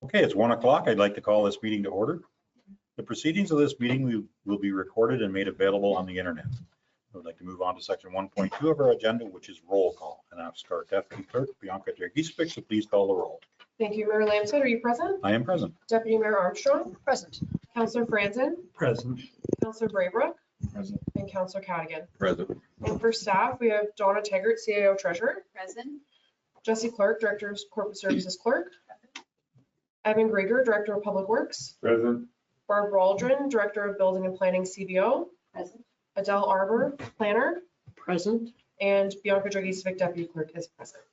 Okay, it's 1 o'clock. I'd like to call this meeting to order. The proceedings of this meeting will be recorded and made available on the internet. I would like to move on to section 1.2 of our agenda, which is roll call. And ask our deputy clerk, Bianca Dragicevic, to please call the roll. Thank you, Mayor Lamson. Are you present? I am present. Deputy Mayor Armstrong? Present. Councillor Franzen? Present. Councillor Braybrook? Present. And Councillor Cadigan. Present. And for staff, we have Donna Taggart, CIO Treasurer. Present. Jesse Clark, Director of Corporate Services Clerk. Evan Grieger, Director of Public Works. Present. Barb Waldron, Director of Building and Planning CBO. Present. Adele Arbor, Planner. Present. And Bianca Dragicevic, Deputy Clerk, is present.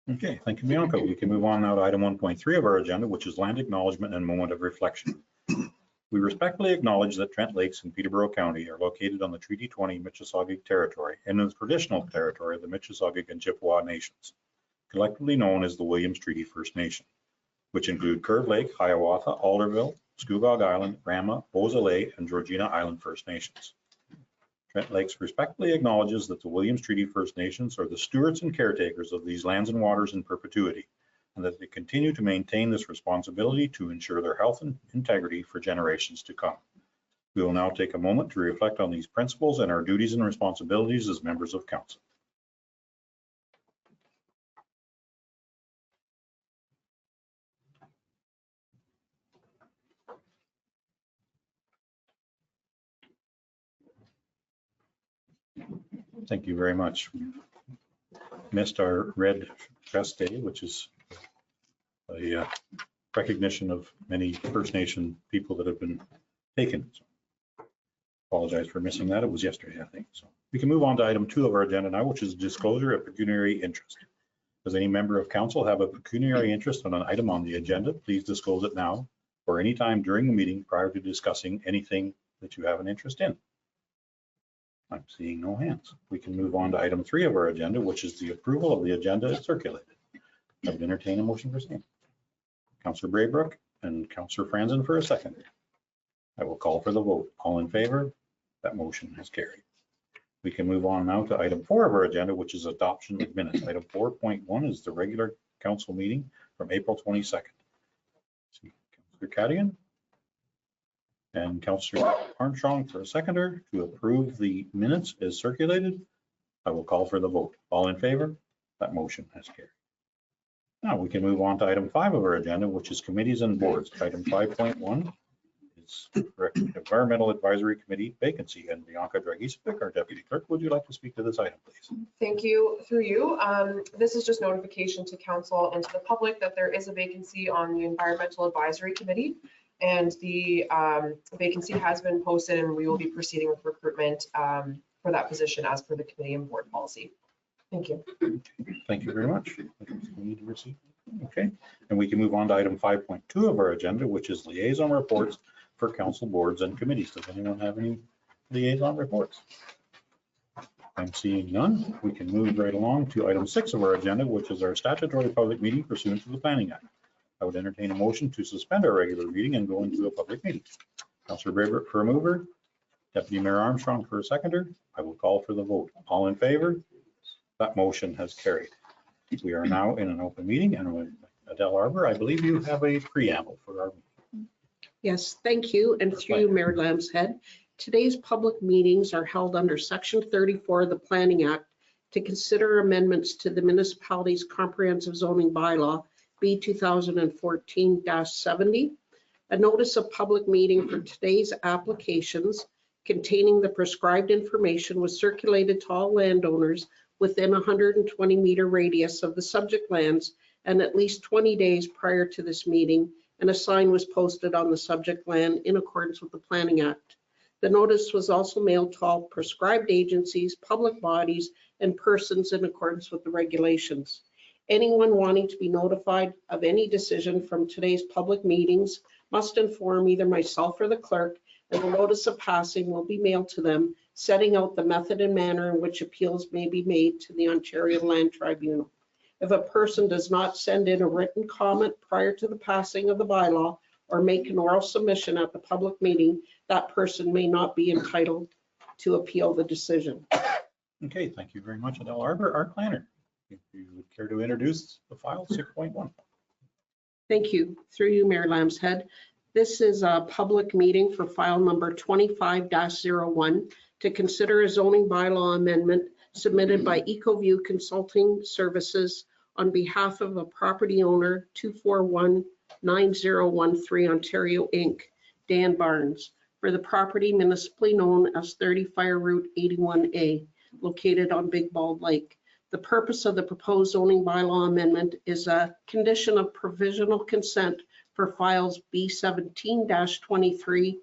Okay, thank you, Bianca. We can move on now to item 1.3 of our agenda, which is land acknowledgement and moment of reflection. We respectfully acknowledge that Trent Lakes in Peterborough County are located on the Treaty 20 Mississauga territory and in the traditional territory of the Mississauga and Chippewa nations, collectively known as the Williams Treaty First Nation, which include Curve Lake, Hiawatha, Alderville, Scugog Island, Rama, Beausoleil, and Georgina Island First Nations. Trent Lakes respectfully acknowledges that the Williams Treaty First Nations are the stewards and caretakers of these lands and waters in perpetuity, and that they continue to maintain this responsibility to ensure their health and integrity for generations to come. We will now take a moment to reflect on these principles and our duties and responsibilities as members of council. Thank you very much. Missed our Red Dress Day, which is a recognition of many First Nation people that have been taken. So, apologize for missing that. It was yesterday, I think. So we can move on to item 2 of our agenda now, which is disclosure of pecuniary interest. Does any member of council have a pecuniary interest on an item on the agenda? Please disclose it now or any time during the meeting prior to discussing anything that you have an interest in. I'm seeing no hands. We can move on to item 3 of our agenda, which is the approval of the agenda as circulated. I would entertain a motion for same. Councillor Braybrook and Councillor Franzen for a second. I will call for the vote. All in favor? That motion has carried. We can move on now to item 4 of our agenda, which is adoption of minutes. Item 4.1 is the regular council meeting from April 22nd. Councillor Cadigan and Councillor Armstrong for a seconder to approve the minutes as circulated. I will call for the vote. All in favor? That motion has carried. Now we can move on to item 5 of our agenda, which is committees and boards. Item 5.1 is Environmental Advisory Committee vacancy. And Bianca Dragicevic, our Deputy Clerk, would you like to speak to this item, please? Thank you. Through you. This is just notification to council and to the public that there is a vacancy on the Environmental Advisory Committee. And the vacancy has been posted and we will be proceeding with recruitment for that position as per the committee and board policy. Thank you. Thank you very much. We need to receive. Okay, and we can move on to item 5.2 of our agenda, which is liaison reports for council boards and committees. Does anyone have any liaison reports? I'm seeing none. We can move right along to item 6 of our agenda, which is our statutory public meeting pursuant to the Planning Act. I would entertain a motion to suspend our regular meeting and go into a public meeting. Councillor Braybrook for a mover, Deputy Mayor Armstrong for a seconder. I will call for the vote. All in favor? That motion has carried. We are now in an open meeting, and with Adele Arbor, I believe you have a preamble for our meeting. Yes, thank you. And through you, Mayor Lambshead, today's public meetings are held under Section 34 of the Planning Act to consider amendments to the municipality's comprehensive zoning bylaw, B 2014-70. A notice of public meeting for today's applications containing the prescribed information was circulated to all landowners within 120-meter radius of the subject lands and at least 20 days prior to this meeting, and a sign was posted on the subject land in accordance with the Planning Act. The notice was also mailed to all prescribed agencies, public bodies, and persons in accordance with the regulations. Anyone wanting to be notified of any decision from today's public meetings must inform either myself or the clerk, and the notice of passing will be mailed to them, setting out the method and manner in which appeals may be made to the Ontario Land Tribunal. If a person does not send in a written comment prior to the passing of the bylaw or make an oral submission at the public meeting, that person may not be entitled to appeal the decision. Okay, thank you very much, Adele Arbor, our planner. If you would care to introduce the file 6.1. Thank you. Through you, Mayor Lambshead. This is a public meeting for file number 25-01 to consider a zoning bylaw amendment submitted by EcoView Consulting Services on behalf of a property owner 2419013 Ontario Inc., Dan Barnes, for the property municipally known as 30 Fire Route 81A, located on Big Bald Lake. The purpose of the proposed zoning bylaw amendment is a condition of provisional consent for files B17-23,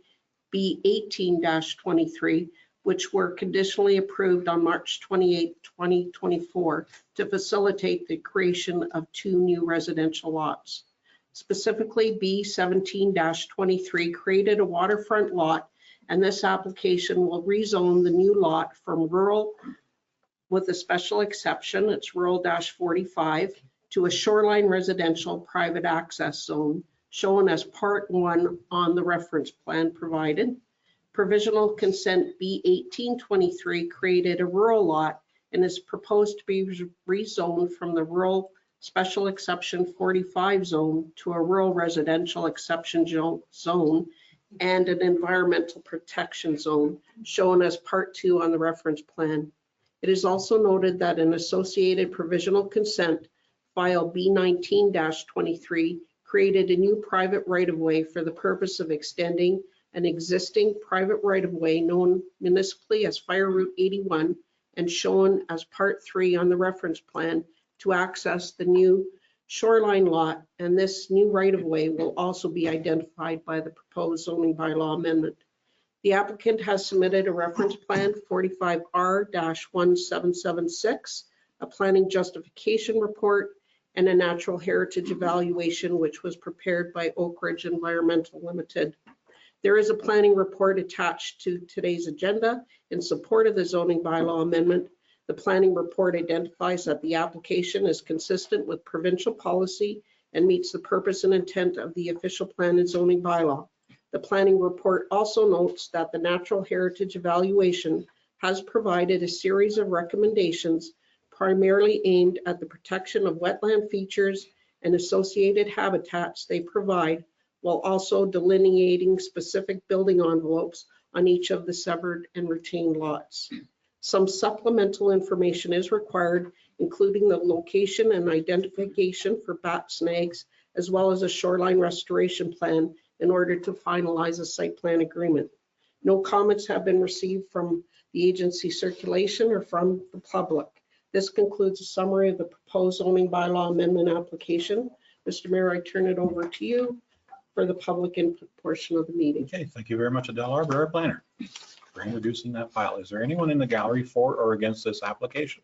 B18-23, which were conditionally approved on March 28, 2024, to facilitate the creation of 2 new residential lots. Specifically, B17-23 created a waterfront lot, and this application will rezone the new lot from rural with a special exception, it's rural-45, to a shoreline residential private access zone shown as Part 1 on the reference plan provided. Provisional consent B1823 created a rural lot and is proposed to be rezoned from the rural special exception 45 zone to a rural residential exception zone and an environmental protection zone shown as Part 2 on the reference plan. It is also noted that an associated provisional consent, file B19-23, created a new private right-of-way for the purpose of extending an existing private right-of-way known municipally as Fire Route 81 and shown as Part 3 on the reference plan to access the new shoreline lot, and this new right-of-way will also be identified by the proposed zoning bylaw amendment. The applicant has submitted a reference plan 45R-1776, a planning justification report, and a natural heritage evaluation, which was prepared by Oak Ridge Environmental Limited. There is a planning report attached to today's agenda in support of the zoning bylaw amendment. The planning report identifies that the application is consistent with provincial policy and meets the purpose and intent of the official plan and zoning bylaw. The planning report also notes that the natural heritage evaluation has provided a series of recommendations primarily aimed at the protection of wetland features and associated habitats they provide, while also delineating specific building envelopes on each of the severed and retained lots. Some supplemental information is required, including the location and identification for bat snags, as well as a shoreline restoration plan in order to finalize a site plan agreement. No comments have been received from the agency circulation or from the public. This concludes a summary of the proposed zoning bylaw amendment application. Mr. Mayor, I turn it over to you for the public input portion of the meeting. Okay, thank you very much, Adele Arbor, our planner, for introducing that file. Is there anyone in the gallery for or against this application?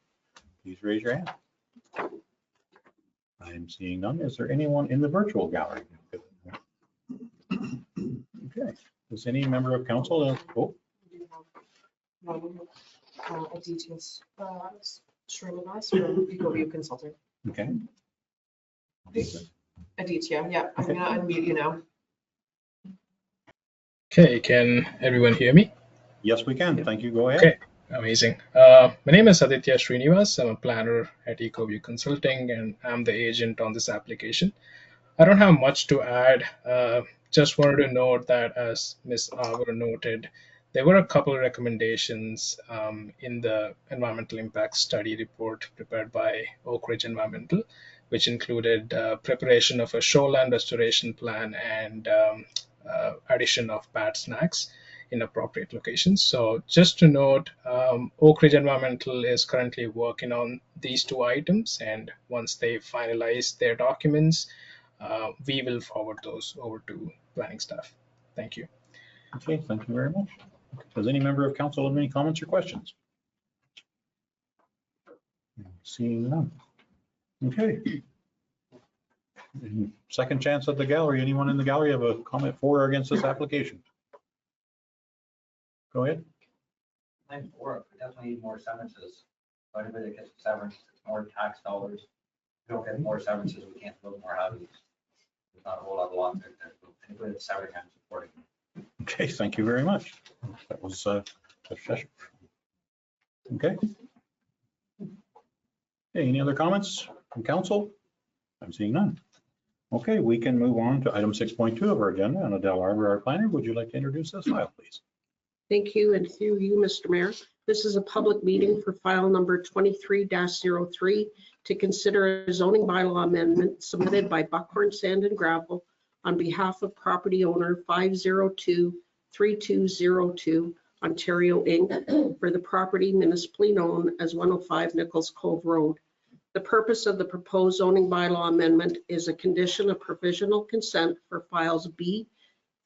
Please raise your hand. I'm seeing none. Is there anyone in the virtual gallery? Okay, does any member of council, Aditya's Srinivas from EcoView Consulting. okay. Aditya, yeah, I'm gonna unmute you now. Okay, can everyone hear me? Yes, we can. Thank you. Go ahead. Okay, amazing. My name is Aditya Srinivas. I'm a planner at EcoView Consulting, and I'm the agent on this application. I don't have much to add. Just wanted to note that, as Ms. Arbor noted, there were a couple of recommendations in the environmental impact study report prepared by Oak Ridge Environmental, which included preparation of a shoreline restoration plan and addition of bat snacks in appropriate locations. So just to note, Oak Ridge Environmental is currently working on these 2 items, and once they finalize their documents, we will forward those over to planning staff. Thank you. Okay, thank you very much. Does any member of council have any comments or questions? Seeing none. Okay. Second chance at the gallery. Anyone in the gallery have a comment for or against this application? Go ahead. I'm for it. We definitely need more severances. So anybody that gets a severance, it's more tax dollars. If we don't get more severances, we can't build more houses. There's not a whole lot of lots out there. So anybody that's severed, I'm supporting. Okay, thank you very much. That was a session. Okay. Hey, any other comments from council? I'm seeing none. Okay, we can move on to item 6.2 of our agenda. And Adele Arbor, our planner, would you like to introduce this file, please? Thank you, and through you, Mr. Mayor. This is a public meeting for file number 23-03 to consider a zoning bylaw amendment submitted by Buckhorn Sand and Gravel on behalf of property owner 502-3202 Ontario Inc. for the property municipally known as 105 Nichols Cove Road. The purpose of the proposed zoning bylaw amendment is a condition of provisional consent for files B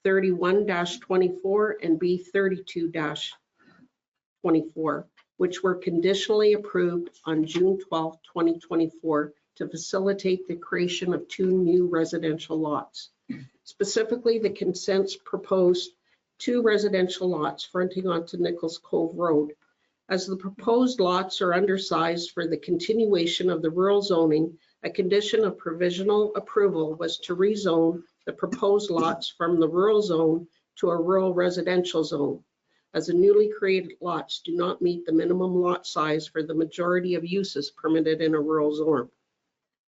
31-24 and B 32-24, which were conditionally approved on June 12, 2024 to facilitate the creation of 2 new residential lots. Specifically, the consents proposed 2 residential lots fronting onto Nichols Cove Road. As the proposed lots are undersized for the continuation of the rural zoning, a condition of provisional approval was to rezone the proposed lots from the rural zone to a rural residential zone, as the newly created lots do not meet the minimum lot size for the majority of uses permitted in a rural zone.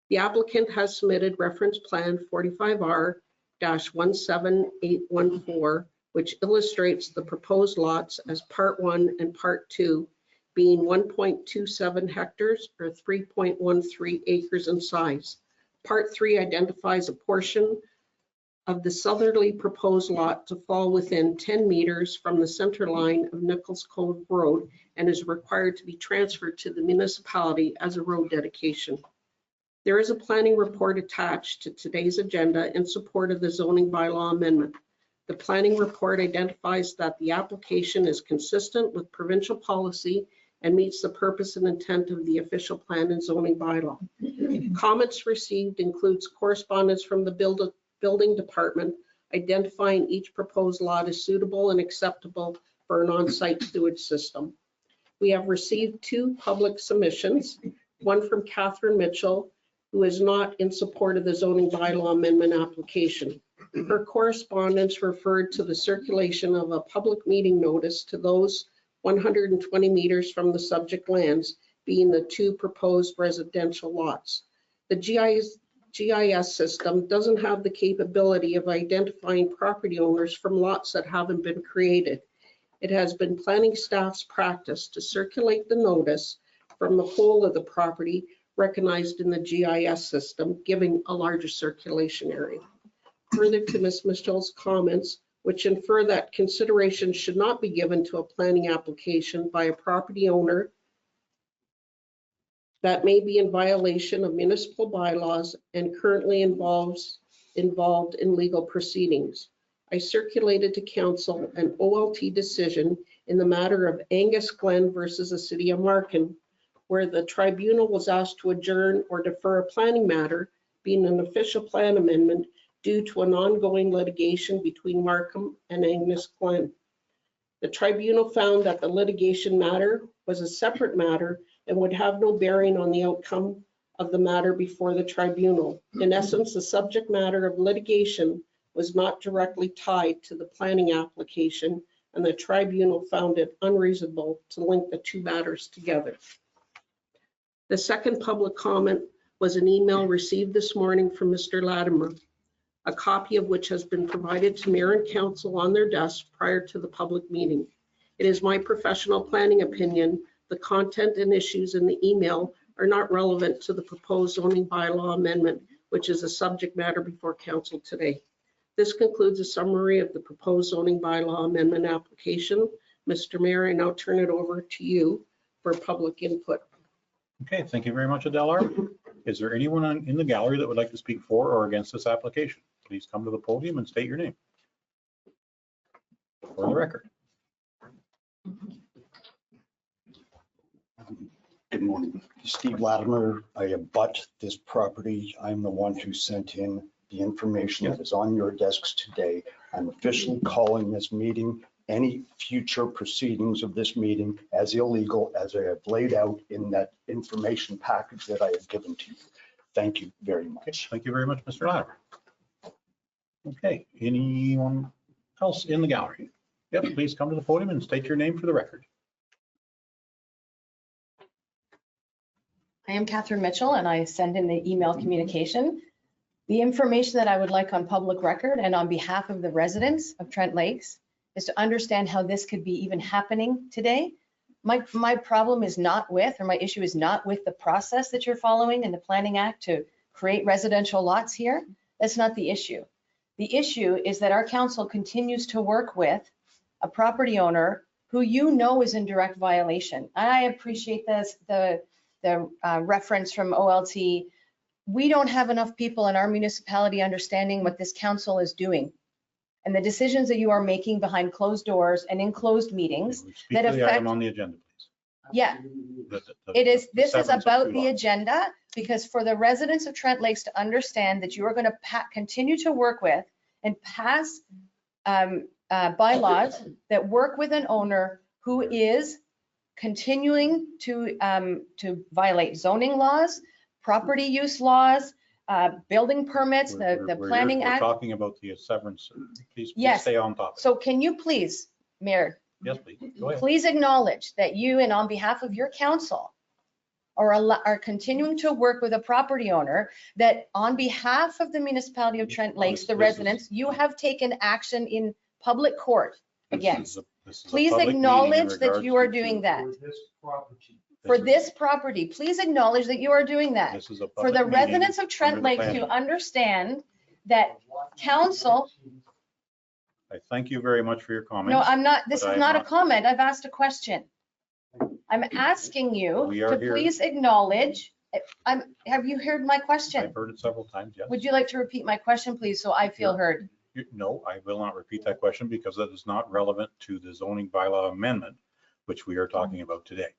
The applicant has submitted reference plan 45R-17814, which illustrates the proposed lots as Part 1 and Part 2, being 1.27 hectares or 3.13 acres in size. Part 3 identifies a portion of the southerly proposed lot to fall within 10 meters from the center line of Nichols Cove Road and is required to be transferred to the municipality as a road dedication. There is a planning report attached to today's agenda in support of the zoning bylaw amendment. The planning report identifies that the application is consistent with provincial policy and meets the purpose and intent of the official plan and zoning bylaw. Comments received includes correspondence from the building department identifying each proposed lot as suitable and acceptable for an on-site sewage system. We have received 2 public submissions, one from Catherine Mitchell, who is not in support of the zoning bylaw amendment application. Her correspondence referred to the circulation of a public meeting notice to those 120 meters from the subject lands, being the 2 proposed residential lots. The GIS system doesn't have the capability of identifying property owners from lots that haven't been created. It has been planning staff's practice to circulate the notice from the whole of the property recognized in the GIS system, giving a larger circulation area. Further to Ms. Mitchell's comments, which infer that consideration should not be given to a planning application by a property owner that may be in violation of municipal bylaws and currently involved in legal proceedings. I circulated to council an OLT decision in the matter of Angus Glen versus the City of Markham, where the tribunal was asked to adjourn or defer a planning matter, being an official plan amendment, due to an ongoing litigation between Markham and Angus Glen. The tribunal found that the litigation matter was a separate matter and would have no bearing on the outcome of the matter before the tribunal. In essence, the subject matter of litigation was not directly tied to the planning application, and the tribunal found it unreasonable to link the 2 matters together. The second public comment was an email received this morning from Mr. Latimer, a copy of which has been provided to Mayor and Council on their desks prior to the public meeting. It is my professional planning opinion the content and issues in the email are not relevant to the proposed zoning bylaw amendment, which is a subject matter before Council today. This concludes a summary of the proposed zoning bylaw amendment application. Mr. Mayor, I now turn it over to you for public input. Okay, thank you very much, Adele Arbor. Is there anyone in the gallery that would like to speak for or against this application? Please come to the podium and state your name for the record. Good morning. Steve Latimer. I abut this property. I'm the one who sent in the information that is on your desks today. I'm officially calling this meeting, any future proceedings of this meeting, as illegal as I have laid out in that information package that I have given to you. Thank you very much. Okay, thank you very much, Mr. Latimer. Okay, anyone else in the gallery? Yep, please come to the podium and state your name for the record. I am Catherine Mitchell, and I send in the email communication. The information that I would like on public record and on behalf of the residents of Trent Lakes is to understand how this could be even happening today. My problem is not with, or my issue is not with the process that you're following in the Planning Act to create residential lots here. That's not the issue. The issue is that our council continues to work with a property owner who you know is in direct violation. I appreciate the reference from OLT. We don't have enough people in our municipality understanding what this council is doing and the decisions that you are making behind closed doors and in closed meetings. Speak that to the affect- item on the agenda, please. Yeah, It is. this is about the agenda, because for the residents of Trent Lakes to understand that you are going to continue to work with and pass bylaws that work with an owner who is continuing to violate zoning laws, property use laws, building permits, the Planning We're Act. talking about the severance. Please Yes. stay on topic. So can you please, Mayor, Yes, please. Go ahead. please acknowledge that you and on behalf of your council are continuing to work with a property owner that on behalf of the municipality of Trent Lakes, the This is- residents, you have taken action in public court against. This is a Please public meeting in acknowledge that regards you are to- doing that. This For is- this property, please acknowledge that you are doing that. This is a For the public meeting residents of under Trent the Lakes planning. to understand that council, I thank you very much for your comments. no, I'm not, this but I is am not a not- comment. I've asked a question. I'm asking We you are to here. please acknowledge, have you heard my I've question? heard it several times, yes. Would you like to repeat my question, please, so I feel heard? No, I will not repeat that question because that is not relevant to the zoning bylaw amendment, which we are talking about today.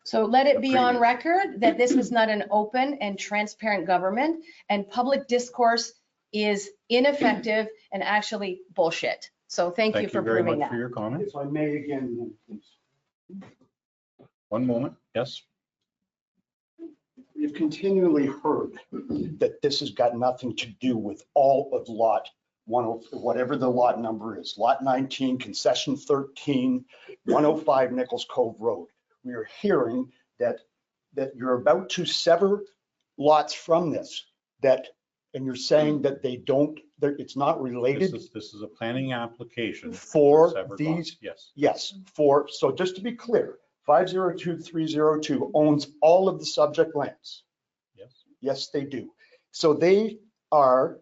So let it be on Previous. record that this is not an open and transparent government, and public discourse is ineffective and actually bullshit. So thank you for very proving much for that. your comments. If I may again, please. One moment, yes. We've continually heard that this has got nothing to do with all of lot one, whatever the lot number is, lot 19, concession 13, 105 Nichols Cove Road. We are hearing that you're about to sever lots from this, and you're saying that that it's not related This is a planning application. for severed these. lots. Yes. Yes, so just to be clear, 502302 owns all of the subject lands. Yes. Yes, they do. So they are,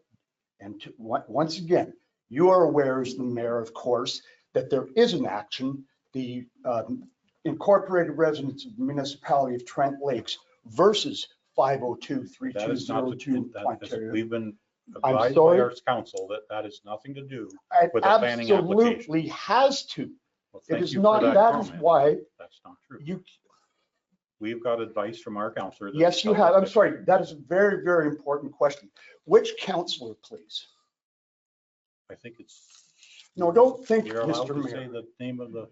and once again, you are aware as the mayor, of course, that there is an action, the Incorporated Residents of the Municipality of Trent Lakes versus That is not, 502302 that is, Ontario. we've been I'm advised by sorry? our council that has nothing to do. It with a planning application. absolutely has to. Well, It thank is you for not, that is comment. why That's not true. you, We've got advice from our counselor. that yes, you tells us have. I'm that- sorry. That is a very, very important question. Which counselor, please? I think it's. No, don't think, You're allowed Mr. to say Mayor. the name of the.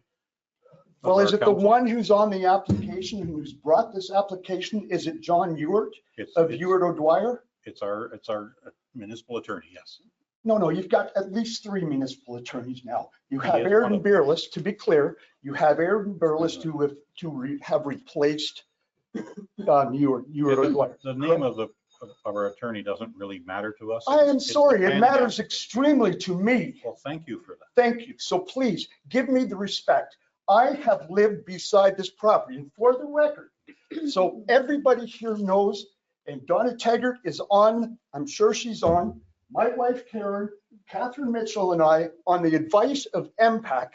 Well, of is our it the council. one who's on the application, who's brought this application? Is it John Ewart It's- of it's- Ewart O'Dwyer? It's our municipal attorney, yes. No, you've got at least 3 municipal attorneys now. You have is one Aaron of them. Beerless, to be clear, you have Aaron Beerless have replaced Ewart O'Dwyer. The name of our attorney doesn't really matter to us. I It's- am it's the sorry, it planning matters application. extremely to me. Well, thank you for that. Thank you. So please give me the respect. I have lived beside this property, and for the record, so everybody here knows, and Donna Taggart is on, I'm sure she's on, my wife Karen, Catherine Mitchell and I, on the advice of MPAC,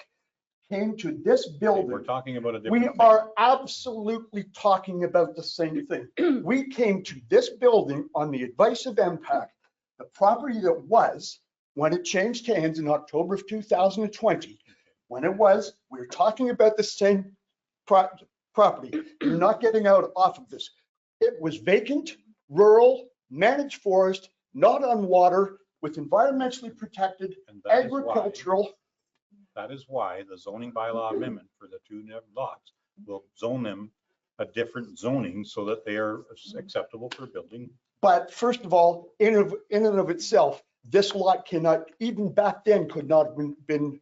came to this We're building. talking about a We different thing. are absolutely talking about the same thing. We came to this building on the advice of MPAC, the property that was, when it changed hands in October of 2020, when it was, we're talking about the same property. You're not getting out off of this. It was vacant, rural, managed forest, not on water, with environmentally protected, And that is why- agricultural. That is why the zoning bylaw amendment for the 2 lots will zone them a different zoning so that they are acceptable for building. But first of all, in and of itself, this lot cannot, even back then, could not have been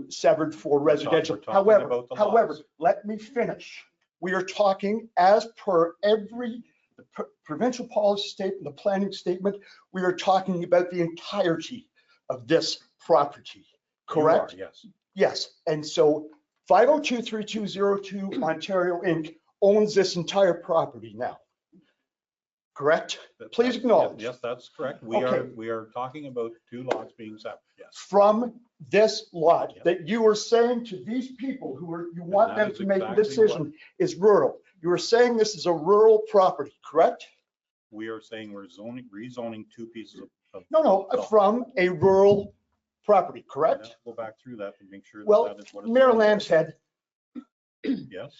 severed for residential. We're talking However, about the lots. let me finish. We are talking as per every the provincial policy statement, the planning statement, we are talking about the entirety of this property, correct? You are, yes. Yes, and so 5023202 Ontario Inc. owns this entire property now, correct? Please acknowledge. Yes, that's correct. Okay. We are talking about two lots being separate, yes. From this lot Yep. that you are saying to these people who are, you want that them is to make a exactly decision is rural. You are saying this is a rural property, correct? We are saying we're rezoning two pieces of. No, No. from a rural property, I'd have correct? to Go back through that to make sure that Well, that is what it's. Mayor Lambshead, Yes.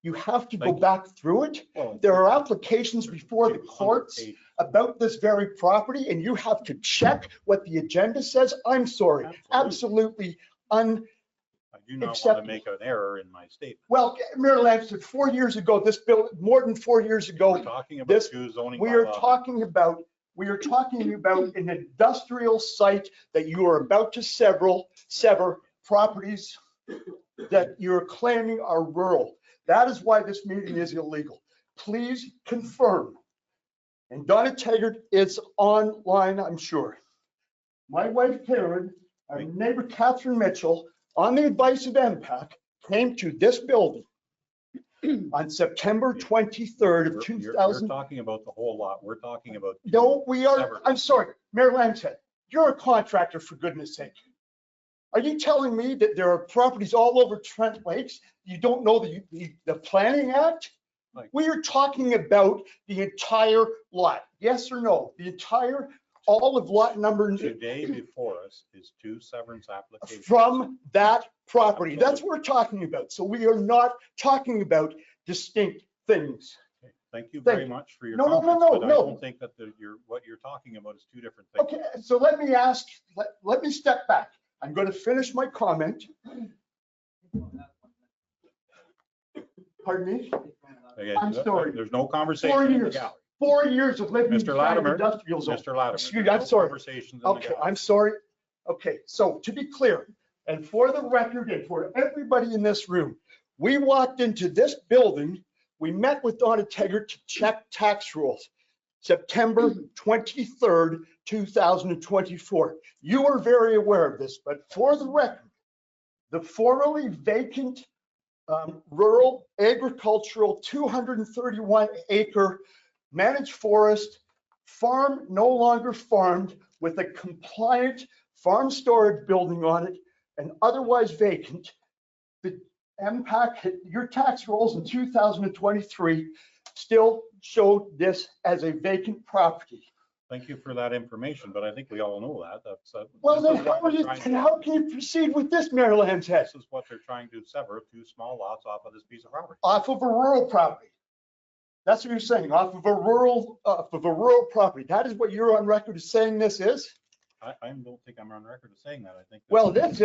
you have to go Thank you. back through it. Well, There are applications before the 200 courts pages. about this very property, and you have to check what the agenda says. I'm sorry, absolutely I do not want to acceptable. make an error in my statement. Well, Mayor Lambshead, 4 years ago, this bill, more than 4 years We're ago, talking about this- two zoning we are bylaws. talking about an industrial site that you are about to sever properties that you're claiming are rural. That is why this meeting is illegal. Please confirm. And Donna Taggart is online, I'm sure. My wife Karen, our neighbor Catherine Mitchell, on the advice of MPAC, came to this building on September 23rd of You're 2000. talking about the whole lot. We're talking about. two No, we are, separate I'm lots. sorry, Mayor Lambshead, you're a contractor, for goodness sake. Are you telling me that there are properties all over Trent Lakes? You don't know the Planning Act? Like- We are talking about the entire lot, yes or no? The entire, all of lot number Today before us is two severance applications. from that property. That's what we're talking about. So we are not talking about distinct things. Okay, thank you Thank very you. much for your No, no, no, comments, no, but I no. don't think that what you're talking about is two different things. Okay, so let me ask, let me step back. I'm going to finish my comment. Pardon me? Okay, I'm sorry. There's no 4 conversation in the years, gallery. 4 years of living in Mr. the Latimer, industrial zone. Mr. Latimer. Excuse me, there's I'm no sorry. Conversations in the Okay, gallery. I'm sorry. Okay, so to be clear, and for the record and for everybody in this room, we walked into this building, we met with Donna Taggart to check tax rolls, September 23rd, 2024. You are very aware of this, but for the record, the formerly vacant rural agricultural 231 acre managed forest farm, no longer farmed, with a compliant farm storage building on it and otherwise vacant. The impact, your tax rolls in 2023 still showed this as a vacant property. Thank you for that information, but I think we all know that. That's. Well, this then is what how, they're trying to- how can you proceed with this, Mayor Lambshead? This is what they're trying to sever, two small lots off of this piece of property. Off of a rural property. That's what you're saying, off of a rural property. That is what you're on record as saying this is? I don't think I'm on record of saying that. I think. Well, this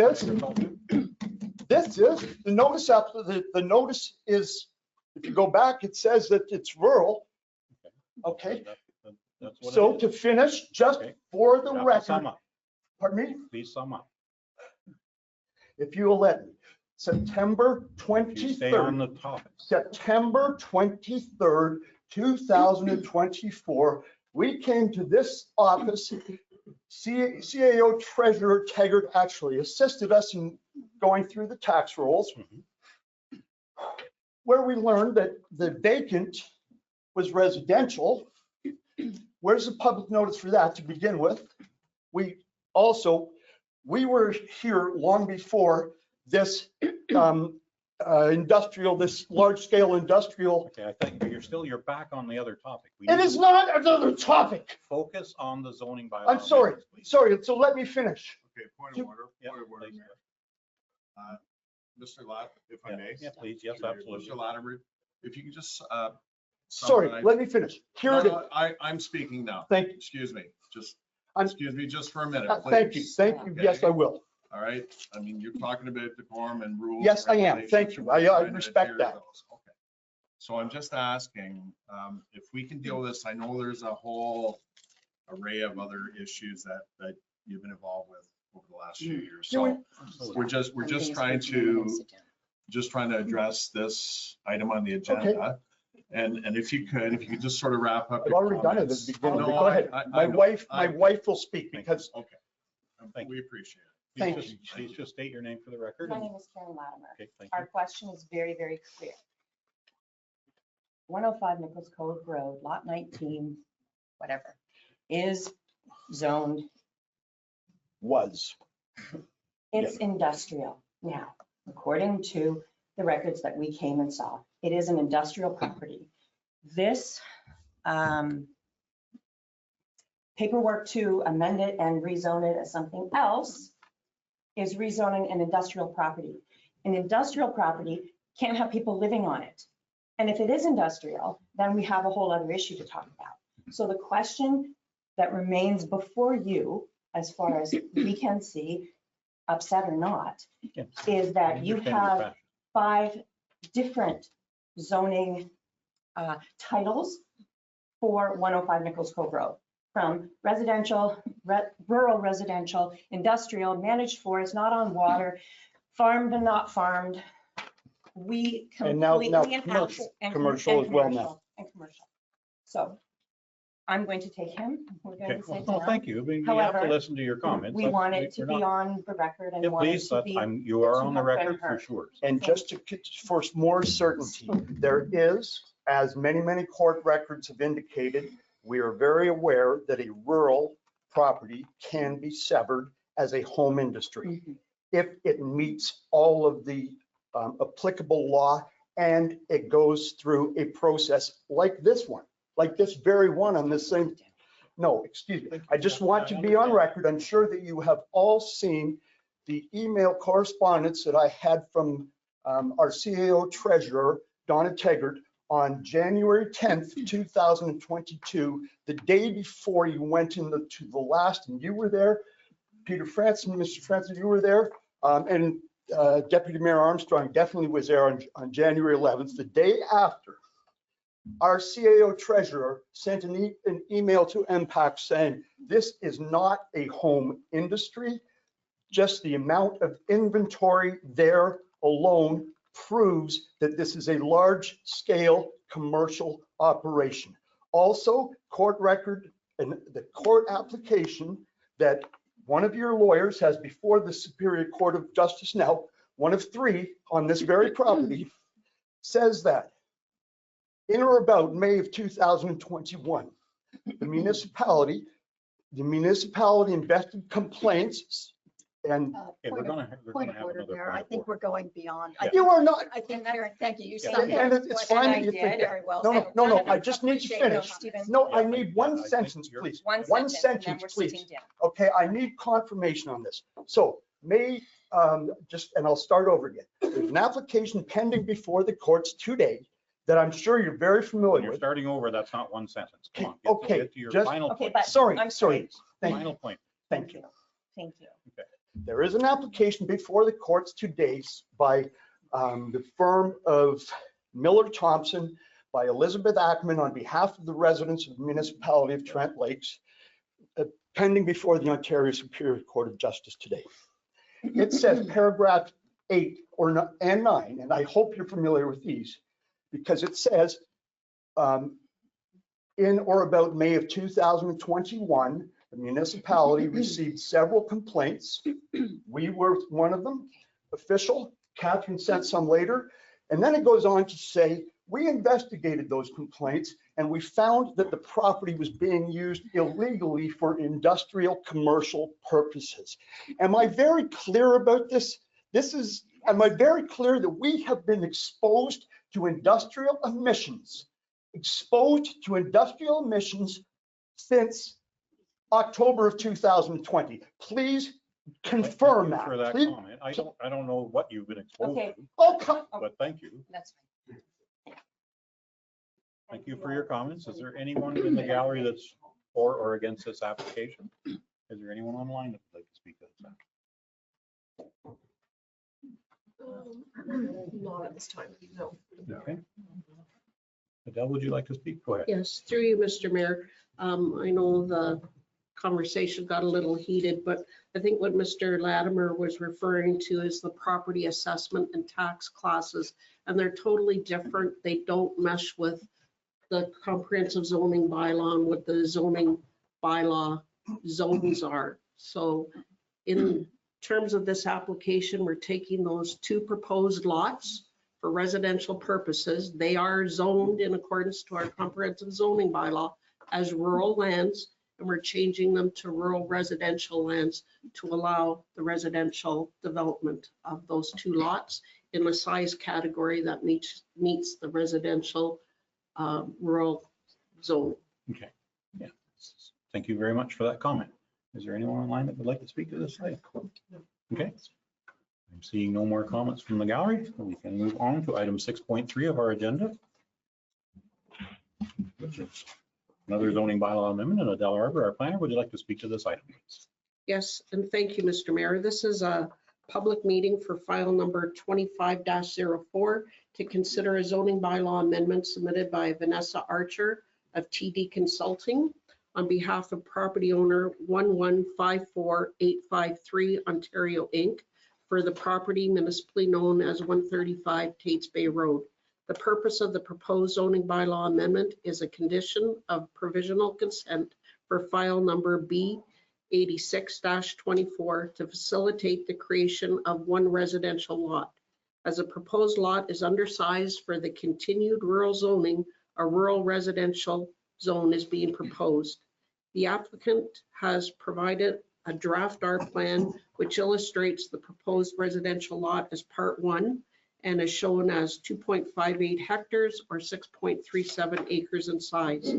is, the notice up, the notice is, if you go back, it says that it's rural. Okay, That's what so it to is. finish, just Okay. for the You have to Sum record, up, pardon me, please sum up. if you will let me, September If you stay on 23rd, the topic. September 23rd, 2024, we came to this office. CAO Treasurer Taggart actually assisted us in going through the tax rolls, where we learned that the vacant was residential. Where's the public notice for that to begin with? We were here long before this industrial, this large scale industrial. Okay, I think you're back on the other topic. We It need is to not another topic. Focus on the zoning bylaw. I'm sorry, amendments, please. sorry, so let me finish. Okay, point of order, Yeah, point of order, please. Mayor. Mr. Lat, if I Yeah, may. yeah, please, yes, Through you, absolutely. Mr. Latimer, if you can just. Sorry, summarize- let me finish. Here No, it is. no, I'm speaking now. Thank you. Excuse me, just, I'm- excuse me just for a minute, Thank you, please. thank you. Yes, I will. All right, I mean, you're talking about decorum and rules. Yes, I am. regulations, Thank you. and I we're trying to respect adhere to that. those. Okay. So I'm just asking, if we can deal with this, I know there's a whole array of other issues that you've been involved with over the last few years. Yeah, So we're just trying to address this item on the agenda. And if you could just sort of wrap up. I've your already done it at comments. the beginning. No, Go ahead. I know. My wife will speak because Okay. Thank We appreciate it. Thank Please just state your name for the record. My name is Karen Latimer. Okay, thank Our you. question is very, very clear. 105 Nichols Cove Road, lot 19, whatever, is zoned, was. it's industrial now, according to the records that we came and saw. It is an industrial property. This paperwork to amend it and rezone it as something else is rezoning an industrial property. An industrial property can't have people living on it. And if it is industrial, then we have a whole other issue to talk about. So the question that remains before you, as far as we can see, upset or not, Yeah. is that you Understand your have passion. 5 different zoning titles for 105 Nichols Cove Road, from residential, rural residential, industrial, managed forest, not on water, farmed and not farmed. We And now completely and commercial, and commercial as well now. And commercial. So I'm going to take him. We're going Okay, to sit well, down. thank you. I mean, you have to However, listen to your comments. We want it to We're be not- on the record and Yeah, want it please, to be. you are on the to have been record for heard. sure. And just for more certainty, there is, as many court records have indicated, we are very aware that a rural property can be severed as a home industry Mhm. if it meets all of the applicable law and it goes through a process like this one, like this very one on this same. No, excuse me. I just want to be on record. I'm sure that you have all seen the email correspondence that I had from our CAO treasurer, Donna Taggart, on January 10th, 2022, the day before you went into the last, and you were there, Peter Franson, Mr. Franson, you were there, and Deputy Mayor Armstrong definitely was there on January 11th, the day after. Our CAO treasurer sent an email to MPAC saying, this is not a home industry. Just the amount of inventory there alone proves that this is a large scale commercial operation. Also, court record and the court application that one of your lawyers has before the Superior Court of Justice now, one of 3 on this very property, says that in or about May of 2021, the municipality invested complaints and Okay, we're gonna Point of have order, another Mayor. point I of think order. we're going beyond. Yeah. you are not. I think, Karen, thank you. You Yeah. summed And up it's what fine I that you did think that. very well. No, I just need to Appreciate finish. those, Stephen. No, I Yeah, need one I think sentence, you're- please. One One sentence, and then sentence, we're please. sitting down. Okay, I need confirmation on this. So and I'll start over again. There's an application pending before the courts today that I'm sure you're very When familiar you're with. starting over, that's not one sentence. Come on, Okay, get to your just- final Okay, point. but Sorry, I'm sorry. sorry. Thank you. Final point. Thank you. Thank you. There is an application before the courts today by the firm of Miller Thompson, by Elizabeth Ackman on behalf of the residents of the municipality of Trent Lakes, pending before the Ontario Superior Court of Justice today. It says paragraph 8 and 9, and I hope you're familiar with these, because it says in or about May of 2021, the municipality received several complaints. We were one of them, official. Catherine sent some later. And then it goes on to say, we investigated those complaints and we found that the property was being used illegally for industrial commercial purposes. Am I very clear about this? Am I very clear that we have been exposed to industrial emissions since October of 2020? Please confirm Thank you for that Please- comment. I don't know what you've been exposed Okay. to, Oh, come. but thank you. That's fine. Thank you for your comments. Is there anyone in the gallery that's for or against this application? Is there anyone online that would like to speak to this? Not at this time, no. Okay. Adele, would you like to speak? Go ahead. Yes, through you, Mr. Mayor. I know the conversation got a little heated, but I think what Mr. Latimer was referring to is the property assessment and tax classes, and they're totally different. They don't mesh with the comprehensive zoning bylaw and what the zoning bylaw zones are. So in terms of this application, we're taking those 2 proposed lots for residential purposes. They are zoned in accordance to our comprehensive zoning bylaw as rural lands, and we're changing them to rural residential lands to allow the residential development of those 2 lots in a size category that meets the residential rural zone. Okay, yeah. Thank you very much for that comment. Is there anyone online that would like to speak to this item? Okay. I'm seeing no more comments from the gallery. We can move on to item 6.3 of our agenda, which is another zoning bylaw amendment. And Adele Arbor, our planner, would you like to speak to this item? Yes, and thank you, Mr. Mayor. This is a public meeting for file number 25-04 to consider a zoning bylaw amendment submitted by Vanessa Archer of TD Consulting on behalf of property owner 1154853 Ontario Inc. for the property municipally known as 135 Tates Bay Road. The purpose of the proposed zoning bylaw amendment is a condition of provisional consent for file number B86-24 to facilitate the creation of 1 residential lot. As a proposed lot is undersized for the continued rural zoning, a rural residential zone is being proposed. The applicant has provided a draft R plan which illustrates the proposed residential lot as part 1 and is shown as 2.58 hectares or 6.37 acres in size.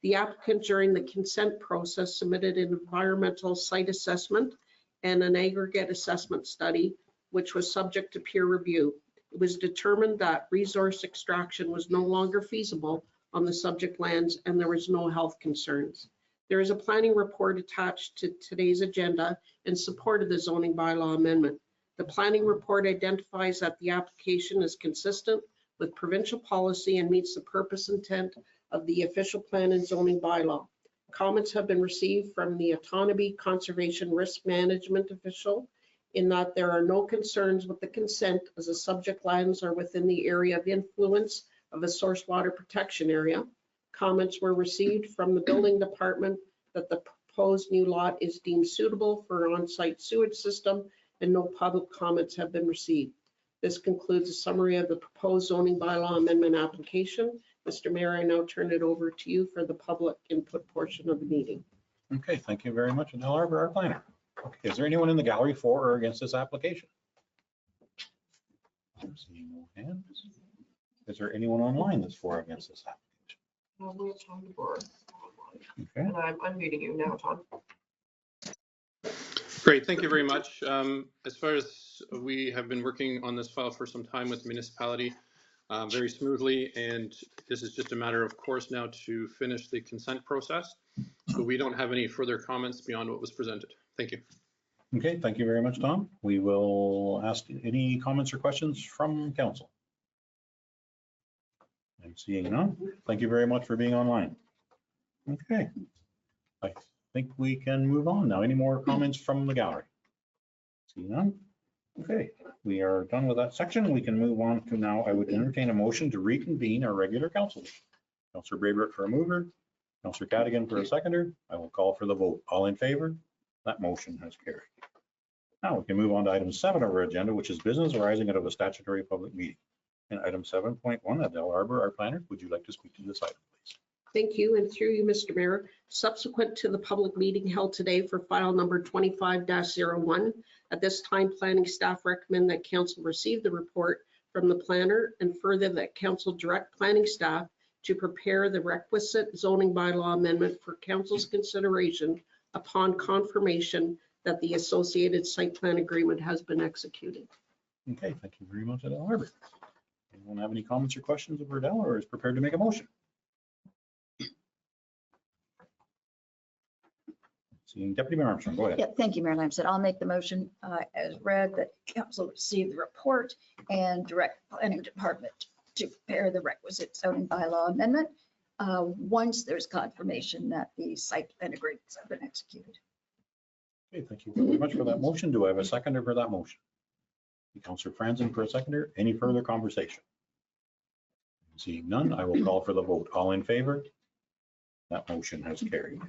The applicant during the consent process submitted an environmental site assessment and an aggregate assessment study, which was subject to peer review. It was determined that resource extraction was no longer feasible on the subject lands and there was no health concerns. There is a planning report attached to today's agenda in support of the zoning bylaw amendment. The planning report identifies that the application is consistent with provincial policy and meets the purpose intent of the official plan and zoning bylaw. Comments have been received from the Autonomy Conservation Risk Management official in that there are no concerns with the consent as the subject lands are within the area of influence of a source water protection area. Comments were received from the building department that the proposed new lot is deemed suitable for an on-site sewage system and no public comments have been received. This concludes a summary of the proposed zoning bylaw amendment application. Mr. Mayor, I now turn it over to you for the public input portion of the meeting. Okay, thank you very much, Adele Arbor, our planner. Okay, is there anyone in the gallery for or against this application? I'm seeing no hands. Is there anyone online that's for or against this application? We have Tom DeBoer. Okay, And I'm unmuting you now, Tom. Great, thank you very much. As far as we have been working on this file for some time with the municipality, very smoothly, and this is just a matter of course now to finish the consent process. So we don't have any further comments beyond what was presented. Thank you. okay, thank you very much, Tom. We will ask any comments or questions from council. I'm seeing none. Thank you very much for being online. Okay, I think we can move on now. Any more comments from the gallery? See none? Okay, we are done with that section. We can move on to now, I would entertain a motion to reconvene our regular council. Councillor Braybrick for a mover, Councillor Cadigan for a seconder. I will call for the vote. All in favor? That motion has carried. Now we can move on to item 7 of our agenda, which is business arising out of a statutory public meeting. And item 7.1, Adele Arbor, our planner, would you like to speak to this item, please? Thank you, and through you, Mr. Mayor. Subsequent to the public meeting held today for file number 25-01, at this time, planning staff recommend that council receive the report from the planner and further that council direct planning staff to prepare the requisite zoning bylaw amendment for council's consideration upon confirmation that the associated site plan agreement has been executed. Okay, thank you very much, Adele Arbor. Anyone have any comments or questions of Adele or is prepared to make a motion? Seeing Deputy Mayor Armstrong, go ahead. Yeah, thank you, Mayor Lamson. I'll make the motion as read that council receive the report and direct planning department to prepare the requisite zoning bylaw amendment once there's confirmation that the site plan agreements have been executed. Okay, thank you very much for that motion. Do I have a seconder for that motion? Councillor Franzen for a seconder. Any further conversation? Seeing none, I will call for the vote. All in favor? That motion has carried.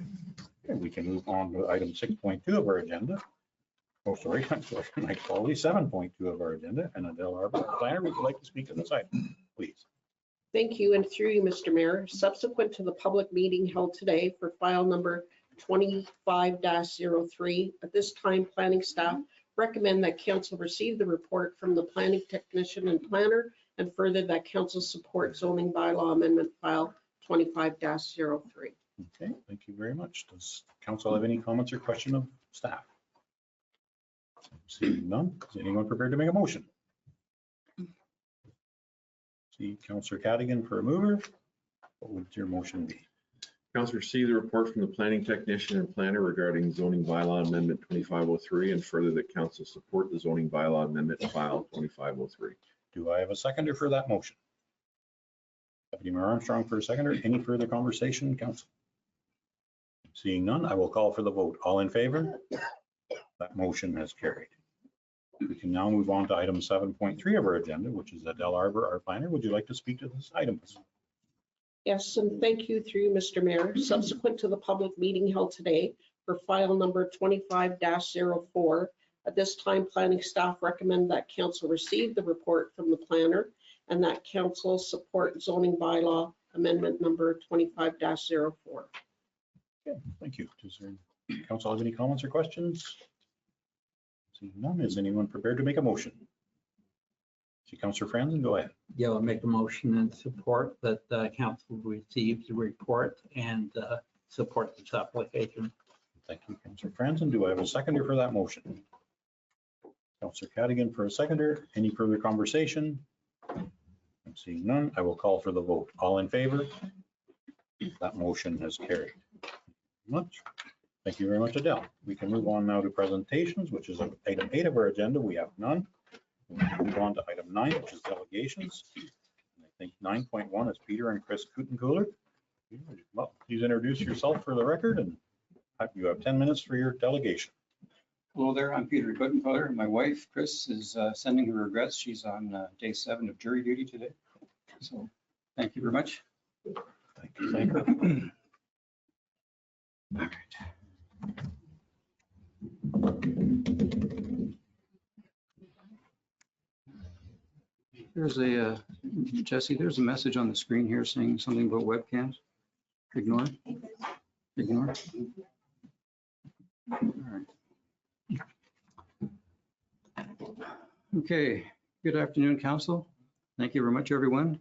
Okay, we can move on to item 6.2 of our agenda. Oh, sorry, I'm sorry, my apologies, 7.2 of our agenda. And Adele Arbor, planner, would you like to speak on this item, please? Thank you, and through you, Mr. Mayor, subsequent to the public meeting held today for file number 25-03, at this time, planning staff recommend that council receive the report from the planning technician and planner, and further that council support zoning bylaw amendment file 25-03. Okay, thank you very much. Does council have any comments or question of staff? Seeing none, is anyone prepared to make a motion? See Councillor Cadigan for a mover. What would your motion be? Council receive the report from the planning technician and planner regarding zoning bylaw amendment 2503 and further that council support the zoning bylaw amendment file 2503. Do I have a seconder for that motion? Deputy Mayor Armstrong for a seconder. Any further conversation, council? Seeing none, I will call for the vote. All in favor? That motion has carried. We can now move on to item 7.3 of our agenda, which is Adele Arbor, our planner. Would you like to speak to this item? Yes, and thank you through you, Mr. Mayor. Subsequent to the public meeting held today for file number 25-04, at this time, planning staff recommend that council receive the report from the planner and that council support zoning bylaw amendment number 25-04. Okay, thank you. Does council have any comments or questions? Seeing none, is anyone prepared to make a motion? See Councillor Franzen, go ahead. Yeah, I'll make a motion and support that council receives the report and support this application. Thank you, Councillor Franzen. Do I have a seconder for that motion? Councillor Cadigan for a seconder. Any further conversation? I'm seeing none. I will call for the vote. All in favor? That motion has carried. Much. Thank you very much, Adele. We can move on now to presentations, which is item 8 of our agenda. We have none. We can move on to item 9, which is delegations. And I think 9.1 is Peter and Chris Kutenkooler. Well, please introduce yourself for the record, and you have 10 minutes for your delegation. Hello there, I'm Peter Kutenkooler. My wife, Chris, is sending her regrets. She's on day 7 of jury duty today. So thank you very much. Thank you. Thank you. All right. There's a, Jesse, there's a message on the screen here saying something about webcams. Ignore. Ignore. All right. Okay, good afternoon, council. Thank you very much, everyone.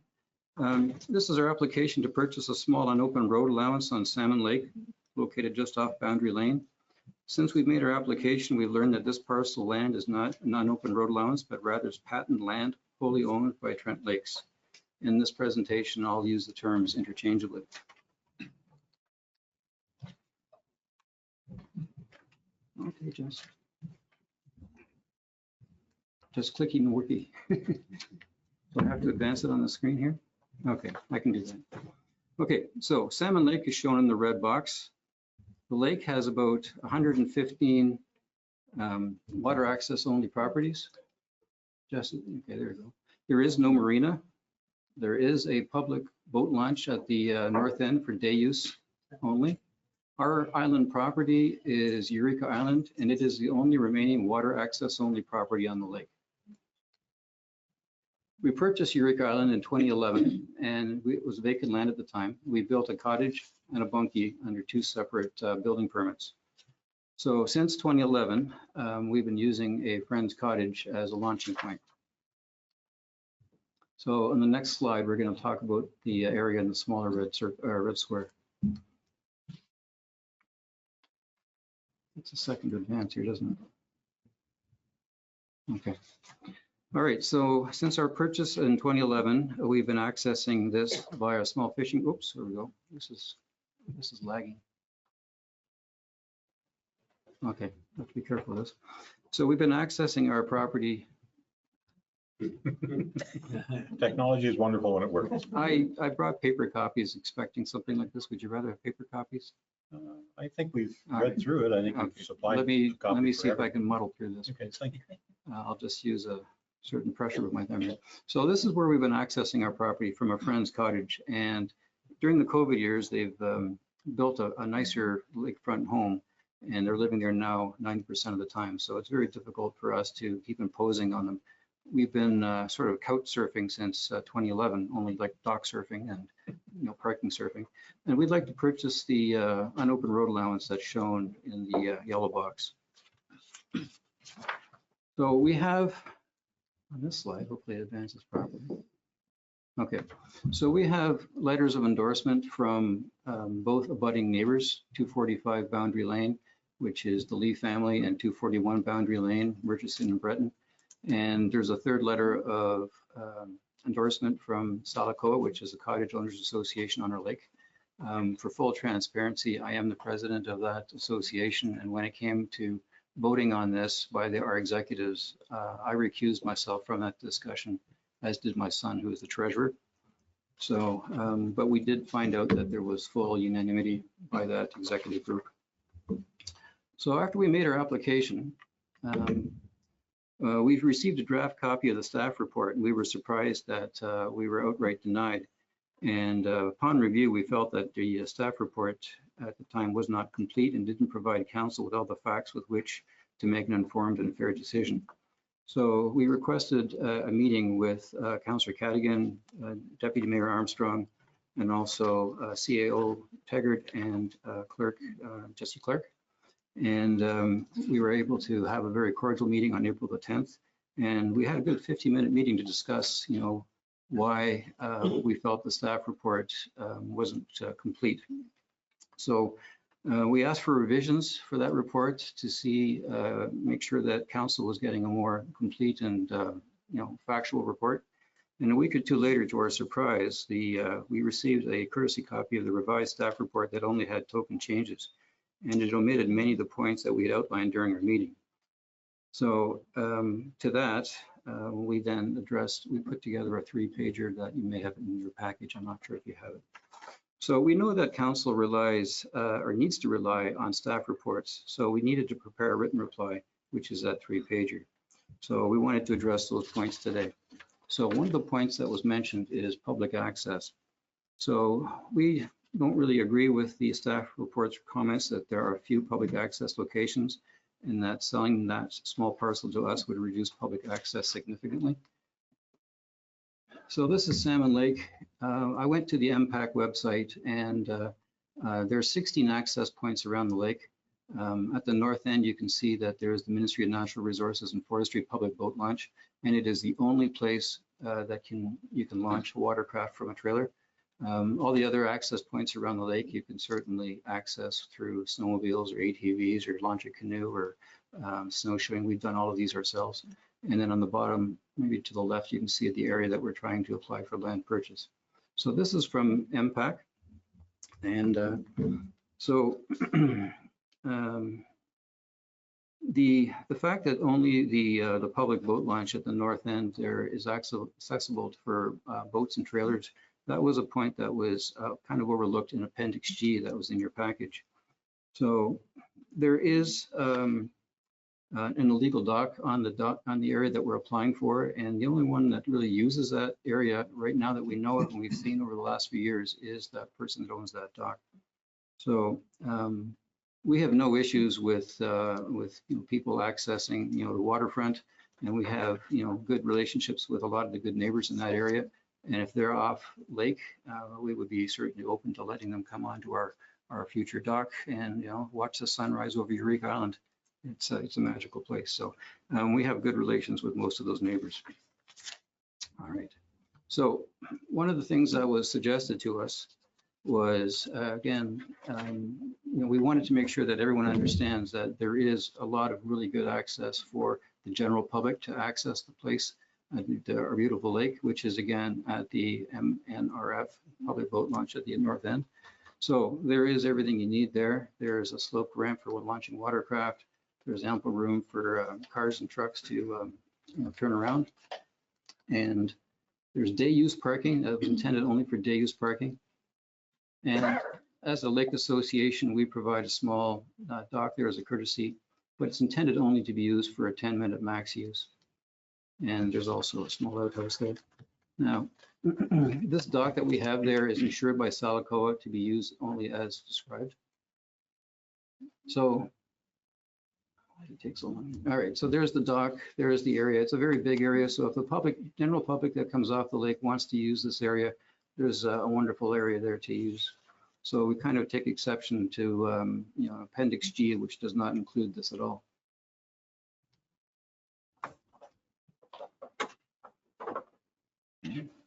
This is our application to purchase a small unopened road allowance on Salmon Lake, located just off Boundary Lane. Since we've made our application, we've learned that this parcel of land is not an unopened road allowance, but rather is patent land wholly owned by Trent Lakes. In this presentation, I'll use the terms interchangeably. Okay, just clicking wiki. Do I have to advance it on the screen here? Okay, I can do that. Okay, so Salmon Lake is shown in the red box. The lake has about 115 water access only properties. Just, okay, there we go. There is no marina. There is a public boat launch at the north end for day use only. Our island property is Eureka Island, and it is the only remaining water access only property on the lake. We purchased Eureka Island in 2011, and it was vacant land at the time. We built a cottage and a bunkie under 2 separate building permits. So since 2011, we've been using a friend's cottage as a launching point. So on the next slide, we're going to talk about the area in the smaller red square. It's a second to advance here, doesn't it? Okay. All right, so since our purchase in 2011, we've been accessing this via small fishing. Oops, here we go. This is lagging. Okay, have to be careful of this. So we've been accessing our property. Technology is wonderful when it works. I brought paper copies expecting something like this. Would you rather have paper copies? I think we've read through it. I think we've supplied. Let me see if I can muddle through this. Okay, thank you. I'll just use a certain pressure with my thumb here. So this is where we've been accessing our property from a friend's cottage. And during the COVID years, they've built a nicer lakefront home, and they're living there now 90% of the time. So it's very difficult for us to keep imposing on them. We've been sort of couch surfing since 2011, only like dock surfing and parking surfing. And we'd like to purchase the unopened road allowance that's shown in the yellow box. So we have on this slide, hopefully it advances properly. Okay, so we have letters of endorsement from both abutting neighbors, 245 Boundary Lane, which is the Lee family, and 241 Boundary Lane, Murchison and Breton. And there's a third letter of endorsement from Salakoa, which is a Cottage Owners Association on our lake. For full transparency, I am the president of that association, and when it came to voting on this by our executives, I recused myself from that discussion, as did my son, who is the treasurer. So, but we did find out that there was full unanimity by that executive group. So after we made our application, we've received a draft copy of the staff report, and we were surprised that we were outright denied. And upon review, we felt that the staff report at the time was not complete and didn't provide council with all the facts with which to make an informed and fair decision. So we requested a meeting with Councillor Cadigan, Deputy Mayor Armstrong, and also CAO Taggart and Clerk Jesse Clark. And we were able to have a very cordial meeting on April the 10th. And we had a good 50-minute meeting to discuss, why we felt the staff report wasn't complete. So we asked for revisions for that report to see, make sure that council was getting a more complete and factual report. And a week or two later, to our surprise, we received a courtesy copy of the revised staff report that only had token changes, and it omitted many of the points that we had outlined during our meeting. So to that, we then we put together a 3-pager that you may have in your package. I'm not sure if you have it. So we know that council relies or needs to rely on staff reports. So we needed to prepare a written reply, which is that 3-pager. So we wanted to address those points today. So one of the points that was mentioned is public access. So we don't really agree with the staff report's comments that there are a few public access locations and that selling that small parcel to us would reduce public access significantly. So this is Salmon Lake. I went to the MPAC website, and there are 16 access points around the lake. At the north end, you can see that there is the Ministry of Natural Resources and Forestry public boat launch, and it is the only place that you can launch a watercraft from a trailer. All the other access points around the lake, you can certainly access through snowmobiles or ATVs or launch a canoe or snowshoeing. We've done all of these ourselves. And then on the bottom, maybe to the left, you can see the area that we're trying to apply for land purchase. So this is from MPAC. And so the fact that only the public boat launch at the north end there is accessible for boats and trailers, that was a point that was kind of overlooked in Appendix G that was in your package. So there is an illegal dock on the area that we're applying for, and the only one that really uses that area right now that we know of and we've seen over the last few years is that person that owns that dock. So we have no issues with people accessing the waterfront, and we have good relationships with a lot of the good neighbors in that area. And if they're off lake, we would be certainly open to letting them come onto our future dock and watch the sunrise over Eureka Island. It's a magical place. So we have good relations with most of those neighbors. All right. So one of the things that was suggested to us was, again, we wanted to make sure that everyone understands that there is a lot of really good access for the general public to access the place, our beautiful lake, which is again at the MNRF public boat launch at the north end. So there is everything you need there. There's a slope ramp for launching watercraft. There's ample room for cars and trucks to turn around. And there's day use parking that was intended only for day use parking. And as a lake association, we provide a small dock there as a courtesy, but it's intended only to be used for a 10-minute max use. And there's also a small outhouse there. Now, this dock that we have there is insured by Salacoa to be used only as described. So it takes so long. All right, so there's the dock, there's the area. It's a very big area. So if the public, general public that comes off the lake wants to use this area, there's a wonderful area there to use. So we kind of take exception to, Appendix G, which does not include this at all.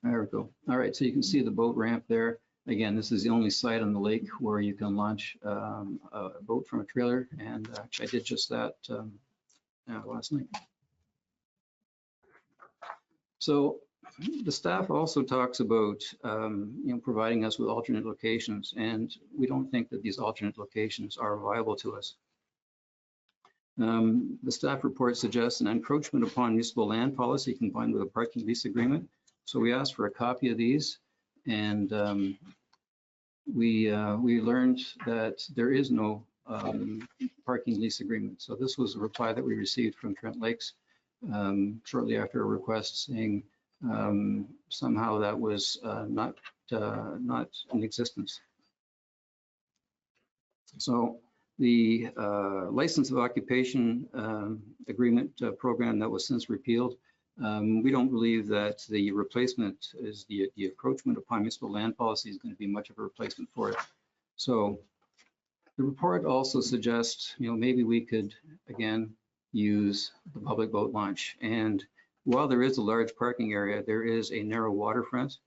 There we go. All right, so you can see the boat ramp there. Again, this is the only site on the lake where you can launch a boat from a trailer, and actually I did just that last night. So the staff also talks about providing us with alternate locations, and we don't think that these alternate locations are viable to us. The staff report suggests an encroachment upon municipal land policy combined with a parking lease agreement. So we asked for a copy of these, and we learned that there is no parking lease agreement. So this was a reply that we received from Trent Lakes shortly after a request saying somehow that was not in existence. So the license of occupation agreement program that was since repealed, we don't believe that the replacement is the encroachment upon municipal land policy is going to be much of a replacement for it. So the report also suggests, maybe we could, again, use the public boat launch. And while there is a large parking area, there is a narrow waterfront,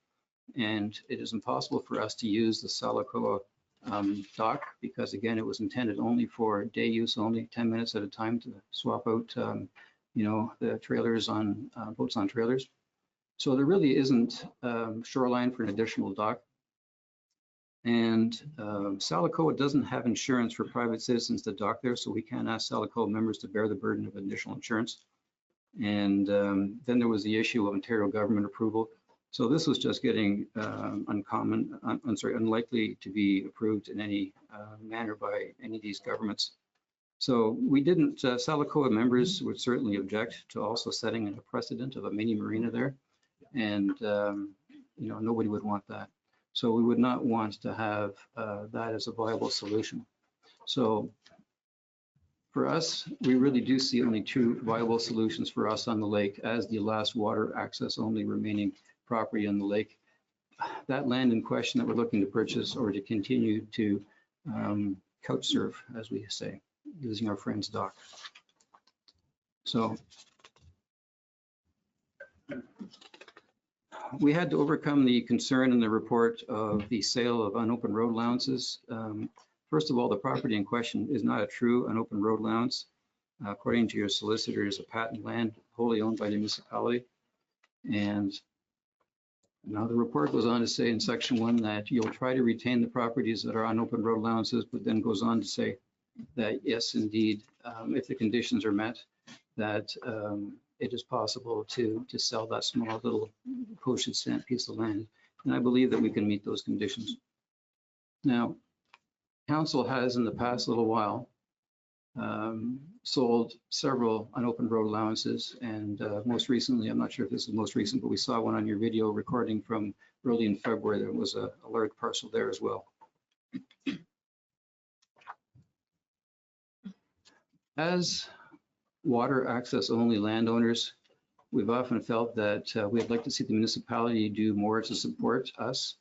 and it is impossible for us to use the Salacoa dock because, again, it was intended only for day use, only 10 minutes at a time to swap out the trailers on boats on trailers. So there really isn't shoreline for an additional dock. And Salacoa doesn't have insurance for private citizens to dock there, so we can't ask Salacoa members to bear the burden of additional insurance. And then there was the issue of Ontario government approval. So this was just getting unlikely to be approved in any manner by any of these governments. So we didn't, Salacoa members would certainly object to also setting a precedent of a mini marina there. And, nobody would want that. So we would not want to have that as a viable solution. So for us, we really do see only two viable solutions for us on the lake as the last water access only remaining property on the lake. That land in question that we're looking to purchase or to continue to couch surf, as we say, using our friend's dock. So we had to overcome the concern in the report of the sale of unopened road allowances. First of all, the property in question is not a true unopened road allowance. According to your solicitor, is a patent land wholly owned by the municipality. And now the report goes on to say in section 1 that you'll try to retain the properties that are unopened road allowances, but then goes on to say that yes, indeed, if the conditions are met, that it is possible to sell that small little postage stamp piece of land. And I believe that we can meet those conditions. Now, council has in the past little while sold several unopened road allowances. And most recently, I'm not sure if this is most recent, but we saw one on your video recording from early in February. There was a large parcel there as well. As water access only landowners, we've often felt that we'd like to see the municipality do more to support us.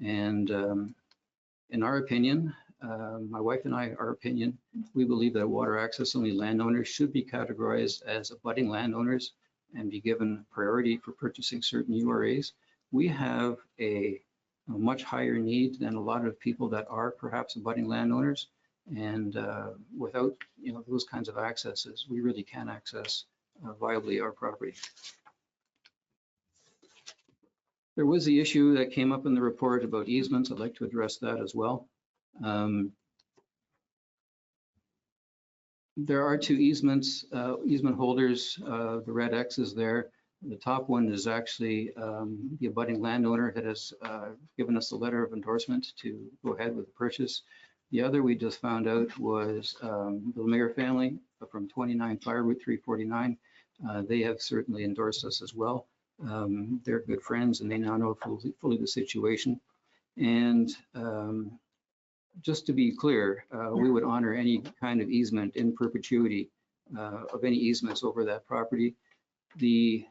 And in our opinion, my wife and I, our opinion, we believe that water access only landowners should be categorized as abutting landowners and be given priority for purchasing certain URAs. We have a much higher need than a lot of people that are perhaps abutting landowners. And without those kinds of accesses, we really can access viably our property. There was the issue that came up in the report about easements. I'd like to address that as well. There are two easements, easement holders. The red X is there. The top one is actually the abutting landowner that has given us a letter of endorsement to go ahead with the purchase. The other we just found out was the Lemire family from 29 Fire Route 349 They have certainly endorsed us as well. They're good friends and they now know fully the situation. And just to be clear, we would honor any kind of easement in perpetuity of any easements over that property. The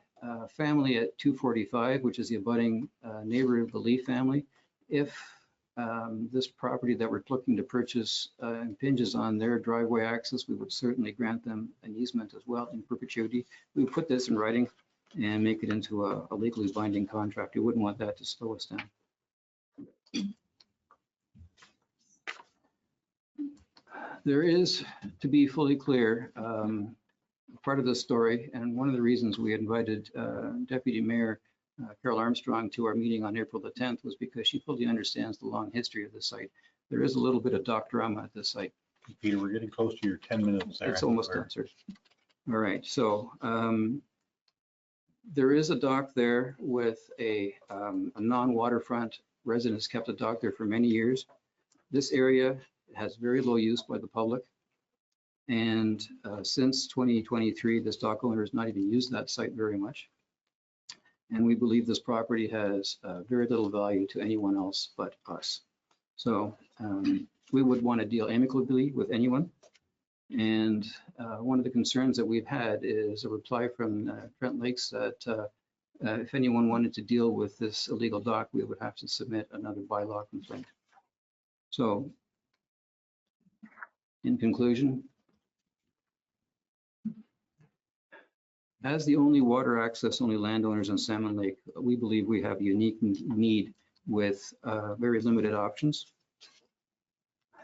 family at 245, which is the abutting neighbor of the Lee family, if this property that we're looking to purchase impinges on their driveway access, we would certainly grant them an easement as well in perpetuity. We would put this in writing and make it into a legally binding contract. We wouldn't want that to slow us down. There is, to be fully clear, part of the story, and one of the reasons we invited Deputy Mayor Carol Armstrong to our meeting on April the 10th was because she fully understands the long history of the site. There is a little bit of dock drama at this site. Peter, we're getting close to your 10 minutes there. It's almost done, sir. All right, so there is a dock there with a non-waterfront. Residents kept a dock there for many years. This area has very low use by the public. And since 2023, this dock owner has not even used that site very much. And we believe this property has very little value to anyone else but us. So we would want to deal amicably with anyone. And one of the concerns that we've had is a reply from Trent Lakes that if anyone wanted to deal with this illegal dock, we would have to submit another bylaw complaint. So in conclusion, as the only water access only landowners in Salmon Lake, we believe we have a unique need with very limited options.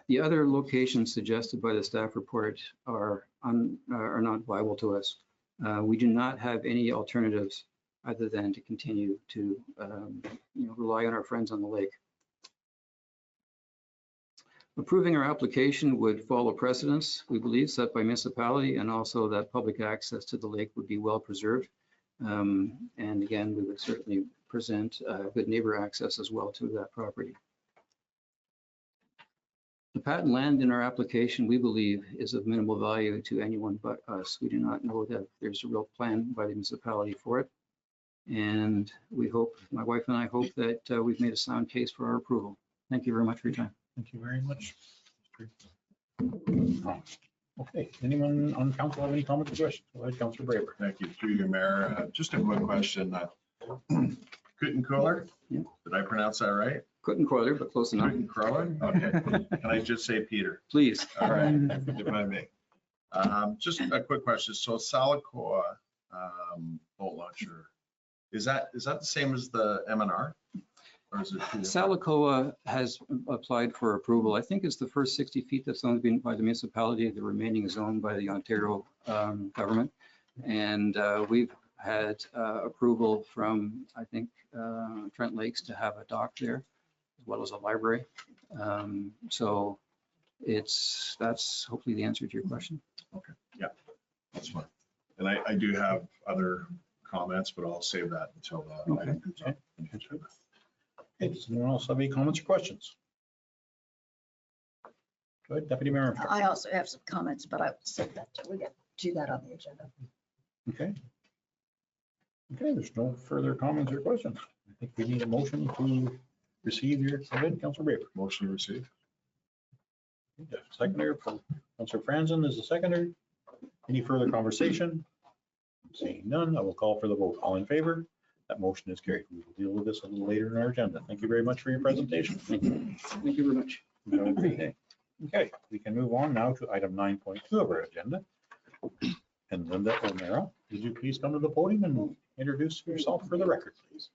The other locations suggested by the staff report are not viable to us. We do not have any alternatives other than to continue to rely on our friends on the lake. Approving our application would follow precedents, we believe, set by municipality, and also that public access to the lake would be well preserved. And again, we would certainly present good neighbor access as well to that property. The patent land in our application, we believe, is of minimal value to anyone but us. We do not know that there's a real plan by the municipality for it. And we hope, my wife and I hope that we've made a sound case for our approval. Thank you very much for your time. Thank you very much. Okay, anyone on council have any comments or questions? Go ahead, Councilor Braber. Thank you, through you, Mayor. Just a quick question. Kootenacoiler, Yeah. did I pronounce that right? Kootenacoiler, but close enough. Kootenacoiler, okay. Can I just say Peter? Please. All right, if I may. Just a quick question. So Salakoa boat launcher, is that the same as the MNR? Or is it two different? Salakoa has applied for approval. I think it's the first 60 feet that's owned by the municipality. The remaining is owned by the Ontario government. And we've had approval from, I think, Trent Lakes to have a dock there, as well as a library. So that's hopefully the answer to your question. Okay, yeah, that's fine. And I do have other comments, but I'll save that until the item comes up. Okay, does anyone else have any comments or questions? Go ahead, Deputy Mayor. I also have some comments, but I will save that till we get to that on the agenda. Okay. Okay, there's no further comments or questions. I think we need a motion to receive your, go ahead, Councilor Braber. Motion to receive. Seconder from Councilor Franzen is the seconder. Any further conversation? Seeing none, I will call for the vote. All in favor? That motion is carried. We will deal with this a little later in our agenda. Thank you very much for your presentation. Thank you. Thank you very much. Have a great day. Okay, we can move on now to item 9.2 of our agenda. And Linda O'Mara, would you please come to the podium and introduce yourself for the record, please?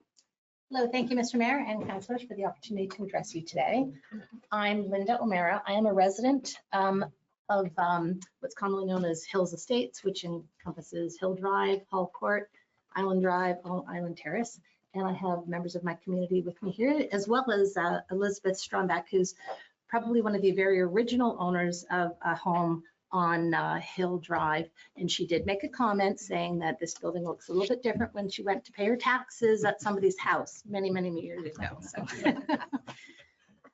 Hello, thank you, Mr. Mayor and councilors, for the opportunity to address you today. I'm Linda O'Mara. I am a resident of what's commonly known as Hills Estates, which encompasses Hill Drive, Hall Court, Island Drive, Island Terrace. And I have members of my community with me here, as well as Elizabeth Strombeck, who's probably one of the very original owners of a home on Hill Drive. And she did make a comment saying that this building looks a little bit different when she went to pay her taxes at somebody's house many, many years ago. So.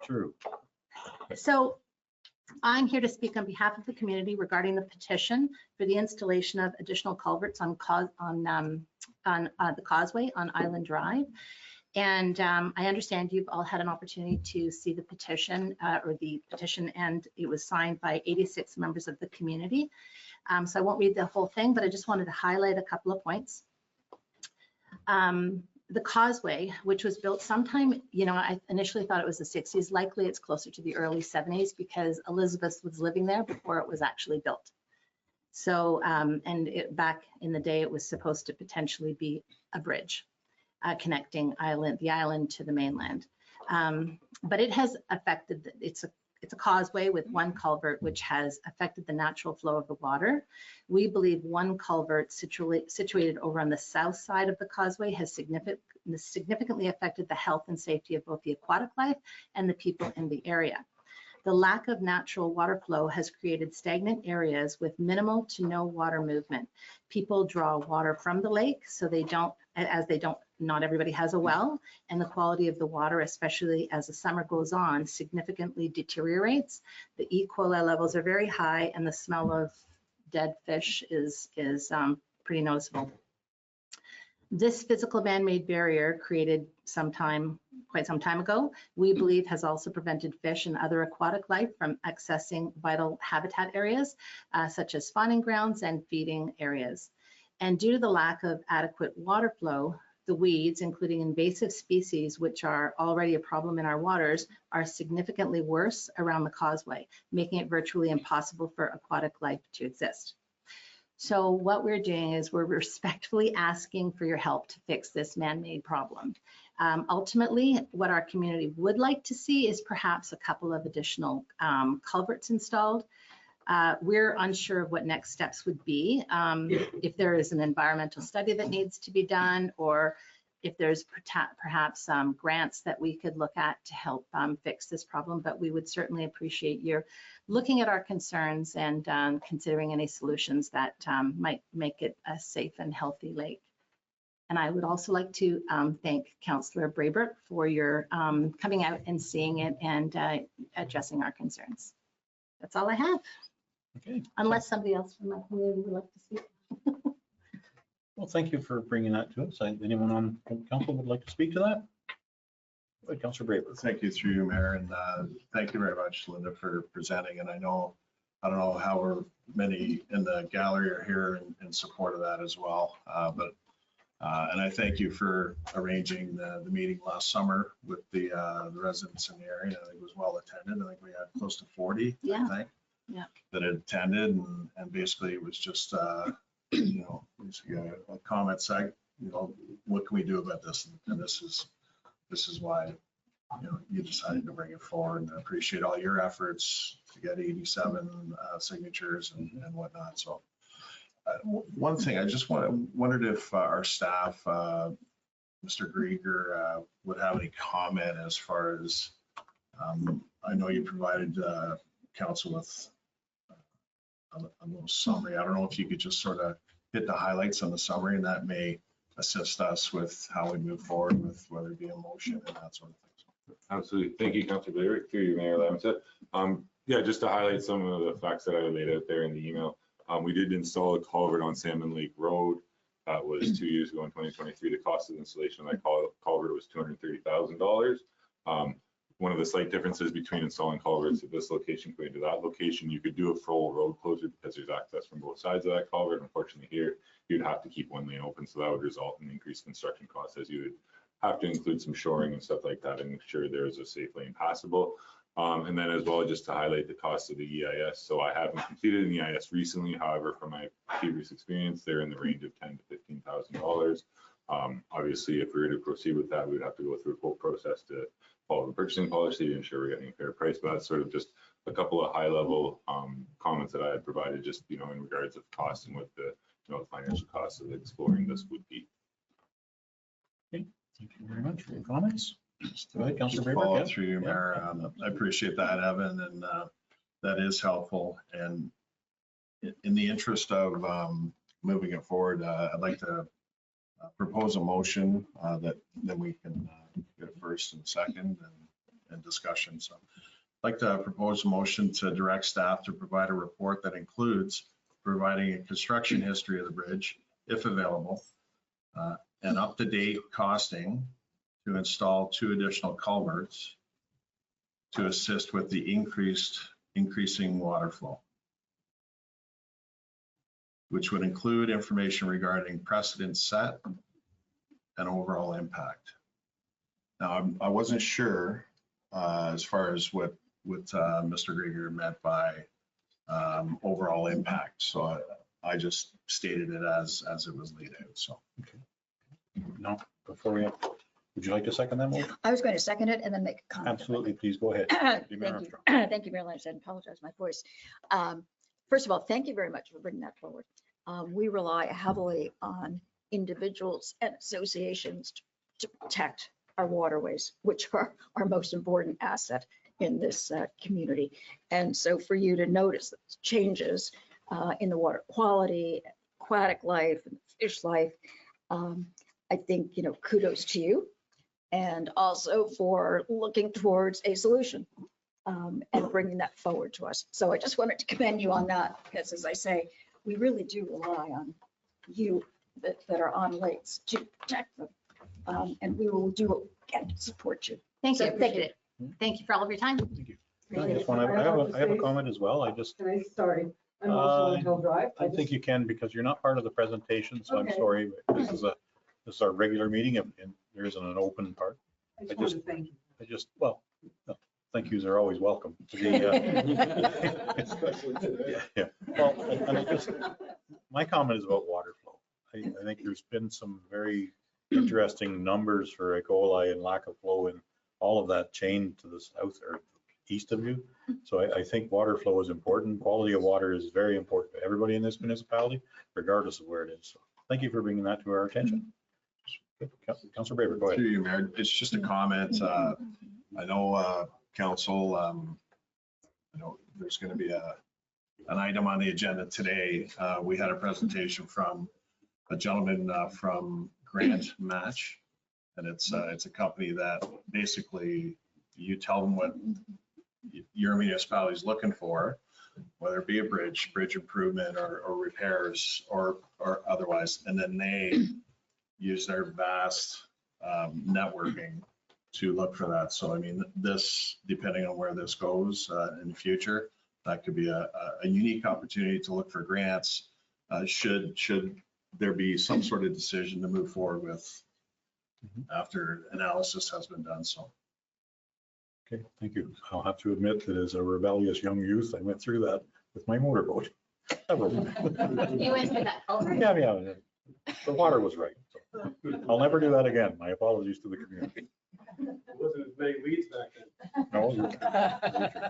True. So I'm here to speak on behalf of the community regarding the petition for the installation of additional culverts on the causeway on Island Drive. And I understand you've all had an opportunity to see the petition and it was signed by 86 members of the community. So I won't read the whole thing, but I just wanted to highlight a couple of points. The causeway, which was built sometime, I initially thought it was the 60s. Likely it's closer to the early 70s because Elizabeth was living there before it was actually built. So, back in the day, it was supposed to potentially be a bridge connecting the island to the mainland. But it has affected, it's a causeway with one culvert, which has affected the natural flow of the water. We believe one culvert situated over on the south side of the causeway has significantly affected the health and safety of both the aquatic life and the people in the area. The lack of natural water flow has created stagnant areas with minimal to no water movement. People draw water from the lake, so not everybody has a well, and the quality of the water, especially as the summer goes on, significantly deteriorates. The E. coli levels are very high, and the smell of dead fish is pretty noticeable. This physical man-made barrier created quite some time ago, we believe has also prevented fish and other aquatic life from accessing vital habitat areas, such as spawning grounds and feeding areas. And due to the lack of adequate water flow, the weeds, including invasive species, which are already a problem in our waters, are significantly worse around the causeway, making it virtually impossible for aquatic life to exist. So what we're doing is we're respectfully asking for your help to fix this man-made problem. Ultimately, what our community would like to see is perhaps a couple of additional culverts installed. We're unsure of what next steps would be, if there is an environmental study that needs to be done, or if there's perhaps grants that we could look at to help fix this problem. But we would certainly appreciate your looking at our concerns and considering any solutions that might make it a safe and healthy lake. And I would also like to thank Councillor Braybrook for your coming out and seeing it and addressing our concerns. That's all I have. Okay. Unless somebody else from my community would like to speak. Well, thank you for bringing that to us. Anyone on council would like to speak to that? Go ahead, Councillor Braybrook. Thank you through you, Mayor, and thank you very much, Linda, for presenting. And I don't know how many in the gallery are here in support of that as well. And I thank you for arranging the meeting last summer with the residents in the area. I think it was well attended. I think we had close to 40, yeah. I think, yeah. that had attended. And basically it was just, basically a comment saying, what can we do about this? And this is why, you decided to bring it forward, and I appreciate all your efforts to get 87 signatures and whatnot. So one thing I just wondered if our staff, Mr. Grieger, would have any comment as far as, I know you provided council with a little summary. I don't know if you could just sort of hit the highlights on the summary, and that may assist us with how we move forward with whether it be a motion and that sort of thing. Absolutely. Thank you, Councillor Blair, through you, Mayor Lamsa. Yeah, just to highlight some of the facts that I laid out there in the email. We did install a culvert on Salmon Lake Road. That was 2 years ago in 2023. The cost of the installation of that culvert was $230,000. One of the slight differences between installing culverts at this location compared to that location, you could do a full road closure because there's access from both sides of that culvert. Unfortunately here, you'd have to keep one lane open, so that would result in increased construction costs, as you would have to include some shoring and stuff like that and make sure there's a safe lane passable. And then as well, just to highlight the cost of the EIS. So I haven't completed an EIS recently. However, from my previous experience, they're in the range of $10,000 to $15,000. Obviously, if we were to proceed with that, we'd have to go through a full process to follow the purchasing policy to ensure we're getting a fair price. But that's sort of just a couple of high-level comments that I had provided, just in regards of cost and what the financial costs of exploring this would be. Okay, thank you very much for your comments. Go ahead, Councillor Braybrook. Follow through you, Mayor. I appreciate that, Evan, and that is helpful. And in the interest of moving it forward, I'd like to propose a motion that then we can get a first and second and discussion. So I'd like to propose a motion to direct staff to provide a report that includes providing a construction history of the bridge, if available, and up-to-date costing to install 2 additional culverts to assist with the increasing water flow, which would include information regarding precedent set and overall impact. Now, I wasn't sure as far as what Mr. Grieger meant by overall impact, so I just stated it as it was laid out. So, No, before we, would you like to second that motion? I was going to second it and then make a comment. Absolutely, please go ahead. Thank you. Thank you, Mayor Lynch. I apologize, my voice. First of all, thank you very much for bringing that forward. We rely heavily on individuals and associations to protect our waterways, which are our most important asset in this community. And so for you to notice changes in the water quality, aquatic life, and fish life, I think, kudos to you. And also for looking towards a solution and bringing that forward to us. So I just wanted to commend you on that, because as I say, we really do rely on you that are on lakes to protect them. And we will do what we can to support you. Thank So you. appreciate Thank you for all of your time. Thank you. I just want to, I have a comment as well. I just, Sorry, I'm also on Hill Drive. I think you can, because you're not part of the presentation, so I'm Okay. sorry. But this is our regular meeting, and there isn't an open part. I just want to thank you. Well, thank yous are always welcome. Yeah. Well, and I just, my comment is about water flow. I think there's been some very interesting numbers for E. coli and lack of flow in all of that chain to the south or east of you. So I think water flow is important. Quality of water is very important to everybody in this municipality, regardless of where it is. So thank you for bringing that to our attention. Councilor Braber, go ahead. through you, Mayor, it's just a comment. I know, Council, I know there's going to be an item on the agenda today. We had a presentation from a gentleman from Grant Match, and it's a company that basically you tell them what your municipality is looking for, whether it be a bridge improvement or repairs or otherwise, and then they use their vast networking to look for that. So I mean, this, depending on where this goes in the future, that could be a unique opportunity to look for grants should there be some sort of decision to move forward with after analysis has been done. So. Okay, thank you. I'll have to admit that as a rebellious young youth, I went through that with my motorboat. You went through that culvert? Yeah. The water was right. So I'll never do that again. My apologies to the community. Wasn't as many weeds back then. No.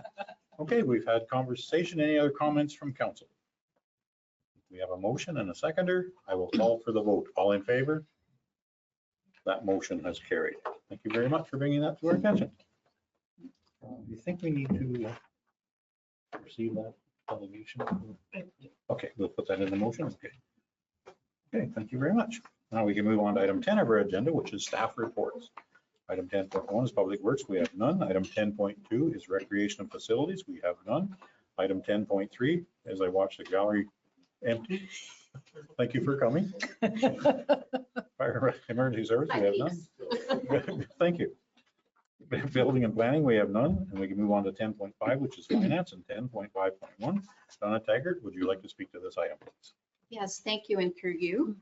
Okay, we've had conversation. Any other comments from council? We have a motion and a seconder. I will call for the vote. All in favor? That motion has carried. Thank you very much for bringing that to our attention. You think we need to receive that delegation? Okay, we'll put that in the motion. Okay, thank you very much. Now we can move on to item 10 of our agenda, which is staff reports. Item 10.1 is public works. We have none. Item 10.2 is recreation and facilities. We have none. Item 10.3, as I watch the gallery empty. Thank you for coming. Fire emergency service, we have none. Thank you. Building and planning, we have none, and we can move on to 10.5, which is finance, and 10.5.1. Donna Taggart, would you like to speak to this item, please? Yes, thank you, and through you.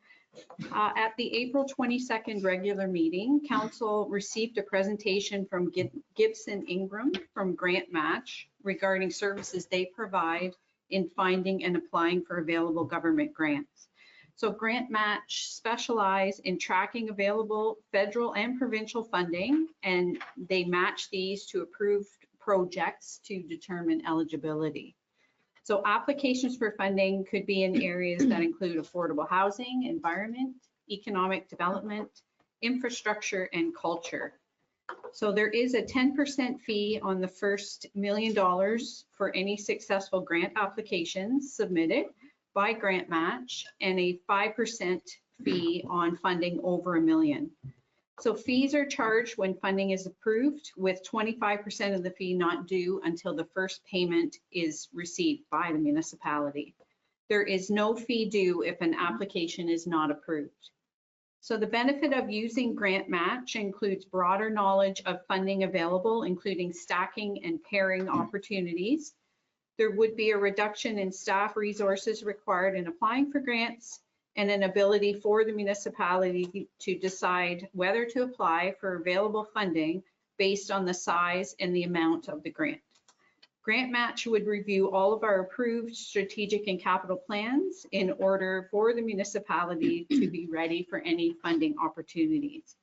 At the April 22nd regular meeting, council received a presentation from Gibson Ingram from Grant Match regarding services they provide in finding and applying for available government grants. So Grant Match specialize in tracking available federal and provincial funding, and they match these to approved projects to determine eligibility. So applications for funding could be in areas that include affordable housing, environment, economic development, infrastructure, and culture. So there is a 10% fee on the first $1 million for any successful grant applications submitted by Grant Match, and a 5% fee on funding over $1 million. So fees are charged when funding is approved, with 25% of the fee not due until the first payment is received by the municipality. There is no fee due if an application is not approved. So the benefit of using grant match includes broader knowledge of funding available, including stacking and pairing opportunities. There would be a reduction in staff resources required in applying for grants, and an ability for the municipality to decide whether to apply for available funding based on the size and the amount of the grant. Grant match would review all of our approved strategic and capital plans in order for the municipality to be ready for any funding opportunities.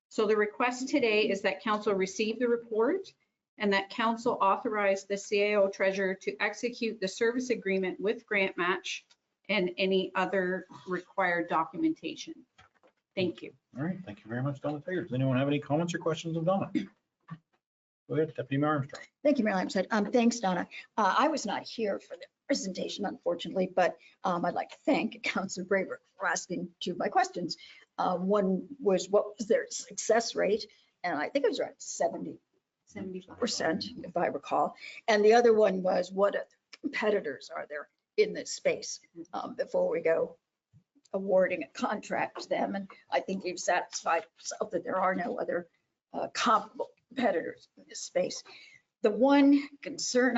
So the request today is that council receive the report and that council authorize the CAO treasurer to execute the service agreement with grant match and any other required documentation. Thank you. All right, thank you very much, Donna Taylor. Does anyone have any comments or questions of Donna? Go ahead, Deputy Mayor Armstrong. Thank you, Mayor Lamstead. Thanks, Donna. I was not here for the presentation, unfortunately, but I'd like to thank Councilor Braber for asking two of my questions. One was, what was their success rate? And I think it was around 70%, if I recall. And the other one was, what competitors are there in this space before we go awarding a contract to them? And I think you've satisfied yourself that there are no other comparable competitors in this space. The one concern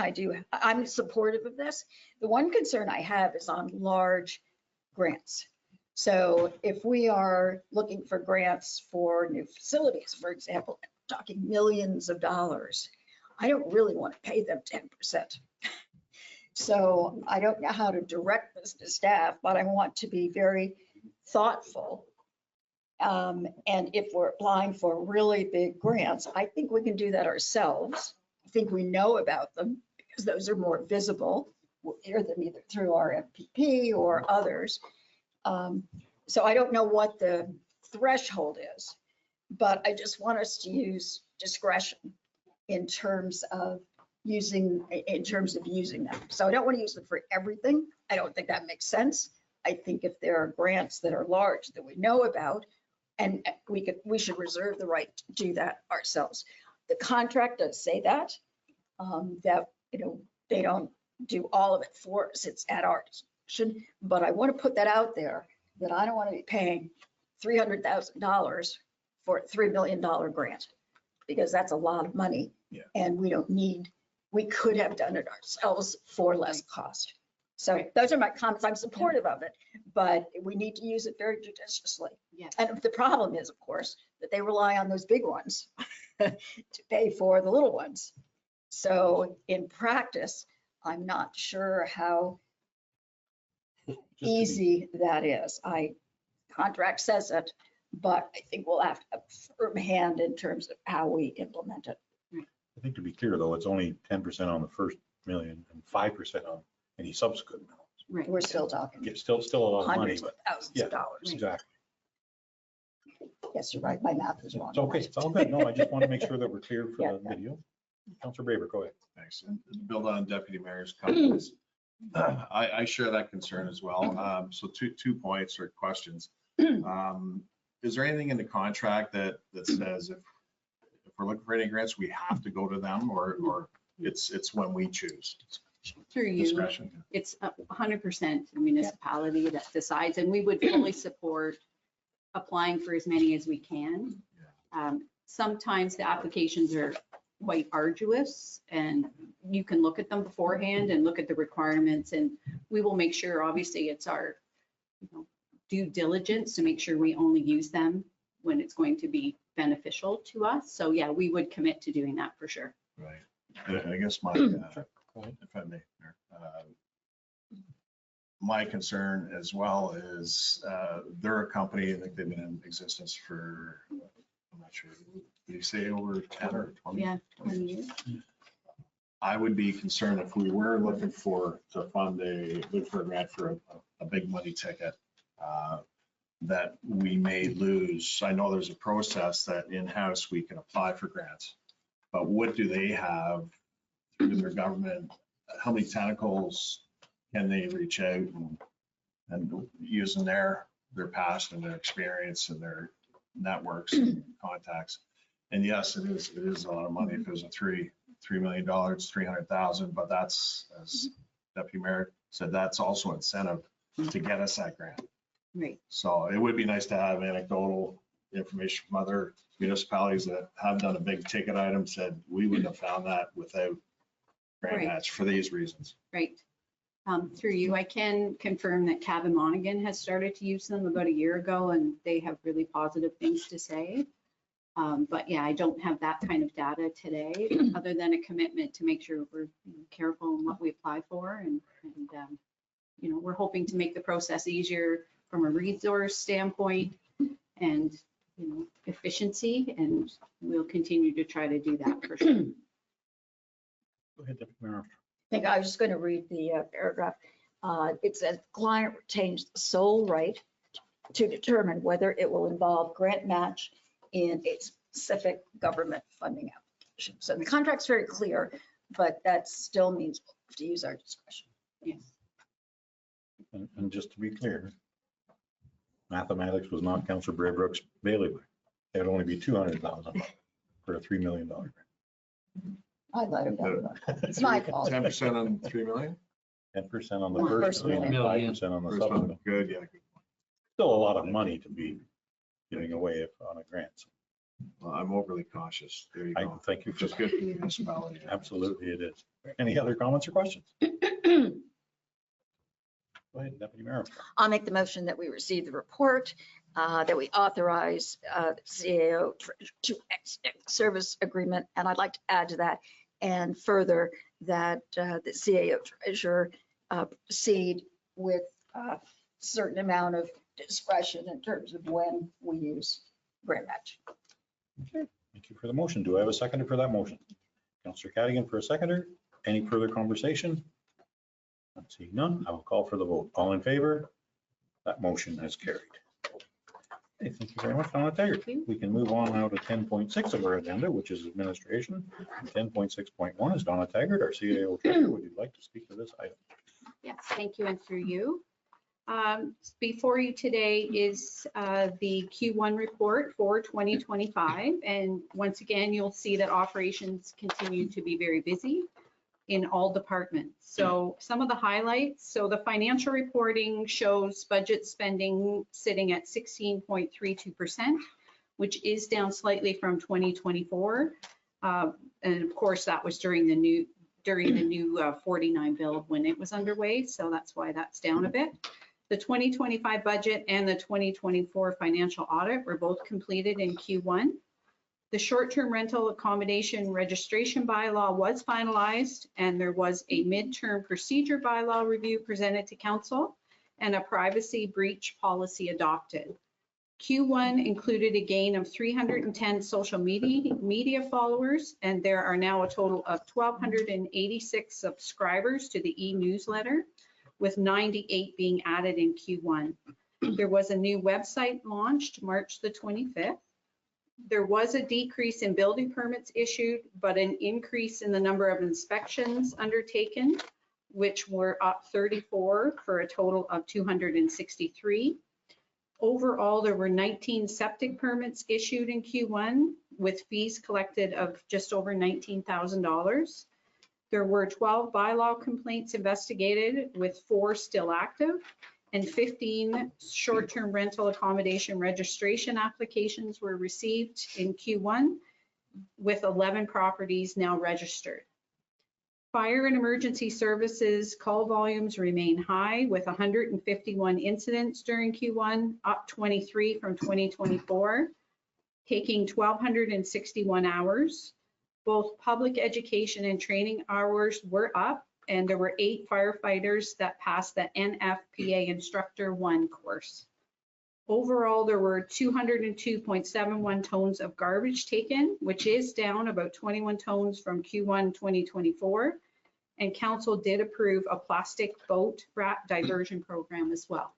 I'm supportive of this. The one concern I have is on large grants. So if we are looking for grants for new facilities, for example, talking millions of dollars, I don't really want to pay them 10%. So I don't know how to direct this to staff, but I want to be very thoughtful. And if we're applying for really big grants, I think we can do that ourselves. I think we know about them because those are more visible. We'll hear them either through our MPP or others. So I don't know what the threshold is, but I just want us to use discretion in terms of using them. So I don't want to use them for everything. I don't think that makes sense. I think if there are grants that are large that we know about, and we should reserve the right to do that ourselves. The contract does say that they don't do all of it for us. It's at our discretion. But I want to put that out there that I don't want to be paying $300,000 for a $3 million grant, because that's a lot of money. Yeah. And we could have done it ourselves for less cost. So those are my comments. I'm supportive of it, but we need to use it very judiciously. Yes. And the problem is, of course, that they rely on those big ones to pay for the little ones. So in practice, I'm not sure how easy that is. Contract says it, but I think we'll have a firm hand in terms of how we implement it. I think to be clear, though, it's only 10% on the first million and 5% on any subsequent millions. Right. We're still talking It's still a lot of money, hundreds of but thousands yeah, of dollars. exactly. Yes, you're right. My math is wrong. It's okay. It's all good. No, I just want to make sure that we're clear for the video. Councilor Braber, go ahead. Thanks. And to build on Deputy Mayor's comments, I share that concern as well. So two points or questions. Is there anything in the contract that says if we're looking for any grants, we have to go to them, or it's when we choose? Through you, Discretion. it's 100% the municipality that decides, and we would fully support applying for as many as we can. Sometimes the applications are quite arduous, and you can look at them beforehand and look at the requirements, and we will make sure, obviously, it's our due diligence to make sure we only use them when it's going to be beneficial to us. So yeah, we would commit to doing that for sure. Right. I guess if I may, my concern as well is they're a company, I think they've been in existence for, I'm not sure, did you say over 10 or 20? Yeah, 20 years. I would be concerned if we were looking to fund a grant for a big money ticket, that we may lose. I know there's a process that in-house we can apply for grants, but what do they have through their government? How many tentacles can they reach out and using their past and their experience and their networks, contacts. And yes, it is a lot of money. If it was a $3 million, it's 300,000, but that's, as Deputy Mayor said, that's also incentive to get us that grant. Right. So it would be nice to have anecdotal information from other municipalities that have done a big ticket item, said we wouldn't have found that without grant Right. match for these reasons. Right. Through you, I can confirm that Cabin Monaghan has started to use them about a year ago, and they have really positive things to say. But yeah, I don't have that kind of data today, other than a commitment to make sure we're careful in what we apply for. And we're hoping to make the process easier from a resource standpoint and, efficiency, and we'll continue to try to do that for sure. Go ahead, Deputy Mayor. I think I was just going to read the paragraph. It says client retains the sole right to determine whether it will involve grant match in a specific government funding application. So the contract's very clear, but that still means we'll have to use our discretion. Yes. And just to be clear, mathematics was not Councillor Braybrook's bailiwick. It would only be 200,000 for a $3 million grant. I let him down. It's my fault. 10% on 3 million? 10% on the First first million, million. 5% on the First one, supplement. good, yeah. Still a lot of money to be giving away on a grant. So Well, I'm overly cautious. There you I go. thank you for Just that. good for the municipality. Absolutely it is. Any other comments or questions? Go ahead, Deputy Mayor. I'll make the motion that we receive the report, that we authorize the CAO to service agreement. And I'd like to add to that and further that the CAO treasurer proceed with a certain amount of discretion in terms of when we use grant match. Okay, thank you for the motion. Do I have a seconder for that motion? Councillor Cadigan for a seconder. Any further conversation? I'm seeing none. I will call for the vote. All in favor? That motion has carried. Okay, thank you very much, Donna Taggart. We can move on now to 10.6 of our agenda, which is administration. And 10.6.1 is Donna Taggart, our CAO treasurer. Would you like to speak to this item? Yes, thank you, and through you. Before you today is the Q1 report for 2025. And once again, you'll see that operations continue to be very busy in all departments. So some of the highlights, so the financial reporting shows budget spending sitting at 16.32%, which is down slightly from 2024. And of course, that was during the new 49 build when it was underway. So that's why that's down a bit. The 2025 budget and the 2024 financial audit were both completed in Q1. The short-term rental accommodation registration bylaw was finalized, and there was a midterm procedure bylaw review presented to council and a privacy breach policy adopted. Q1 included a gain of 310 social media followers, and there are now a total of 1,286 subscribers to the e-newsletter, with 98 being added in Q1. There was a new website launched March the 25th. There was a decrease in building permits issued, but an increase in the number of inspections undertaken, which were up 34 for a total of 263. Overall, there were 19 septic permits issued in Q1 with fees collected of just over $19,000. There were 12 bylaw complaints investigated with 4 still active, and 15 short-term rental accommodation registration applications were received in Q1, with 11 properties now registered. Fire and emergency services call volumes remain high, with 151 incidents during Q1, up 23 from 2024, taking 1,261 hours. Both public education and training hours were up, and there were 8 firefighters that passed the NFPA Instructor 1 course. Overall, there were 202.71 tons of garbage taken, which is down about 21 tons from Q1 2024. And council did approve a plastic boat wrap diversion program as well.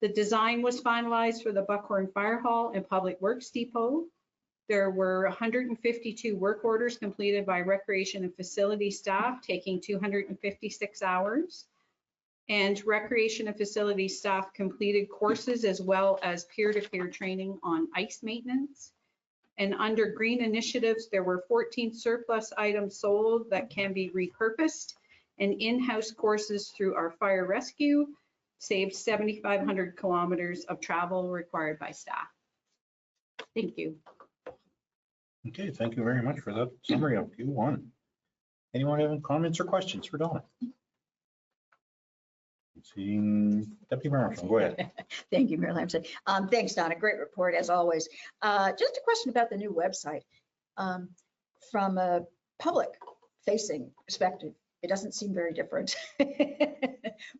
The design was finalized for the Buckhorn Fire Hall and Public Works Depot. There were 152 work orders completed by recreation and facility staff, taking 256 hours. And recreation and facility staff completed courses as well as peer-to-peer training on ice maintenance. And under green initiatives, there were 14 surplus items sold that can be repurposed, and in-house courses through our fire rescue saved 7,500 kilometers of travel required by staff. Thank you. Okay, thank you very much for that summary of Q1. Anyone have any comments or questions for Donna? Seeing Deputy Marshall, go ahead. Thank you, Mayor Lamson. Thanks, Donna. Great report as always. Just a question about the new website. From a public facing perspective, it doesn't seem very different.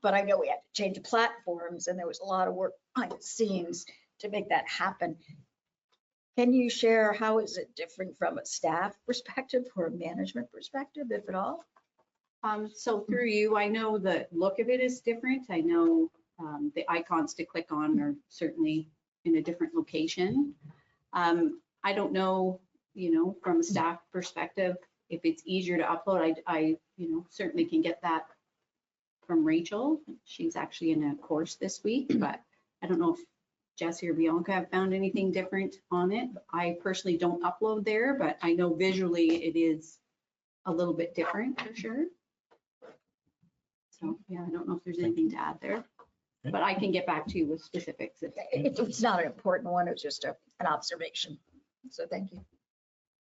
But I know we had to change the platforms and there was a lot of work behind the scenes to make that happen. Can you share how is it different from a staff perspective or a management perspective, if at all? So through you, I know the look of it is different. I know the icons to click on are certainly in a different location. I don't know, from a staff perspective, if it's easier to upload. I certainly can get that from Rachel. She's actually in a course this week, but I don't know if Jesse or Bianca have found anything different on it. I personally don't upload there, but I know visually it is a little bit different for sure. So yeah, I don't know if there's anything to add there, but I can get back to you with specifics. It's not an important one, it's just an observation. So thank you.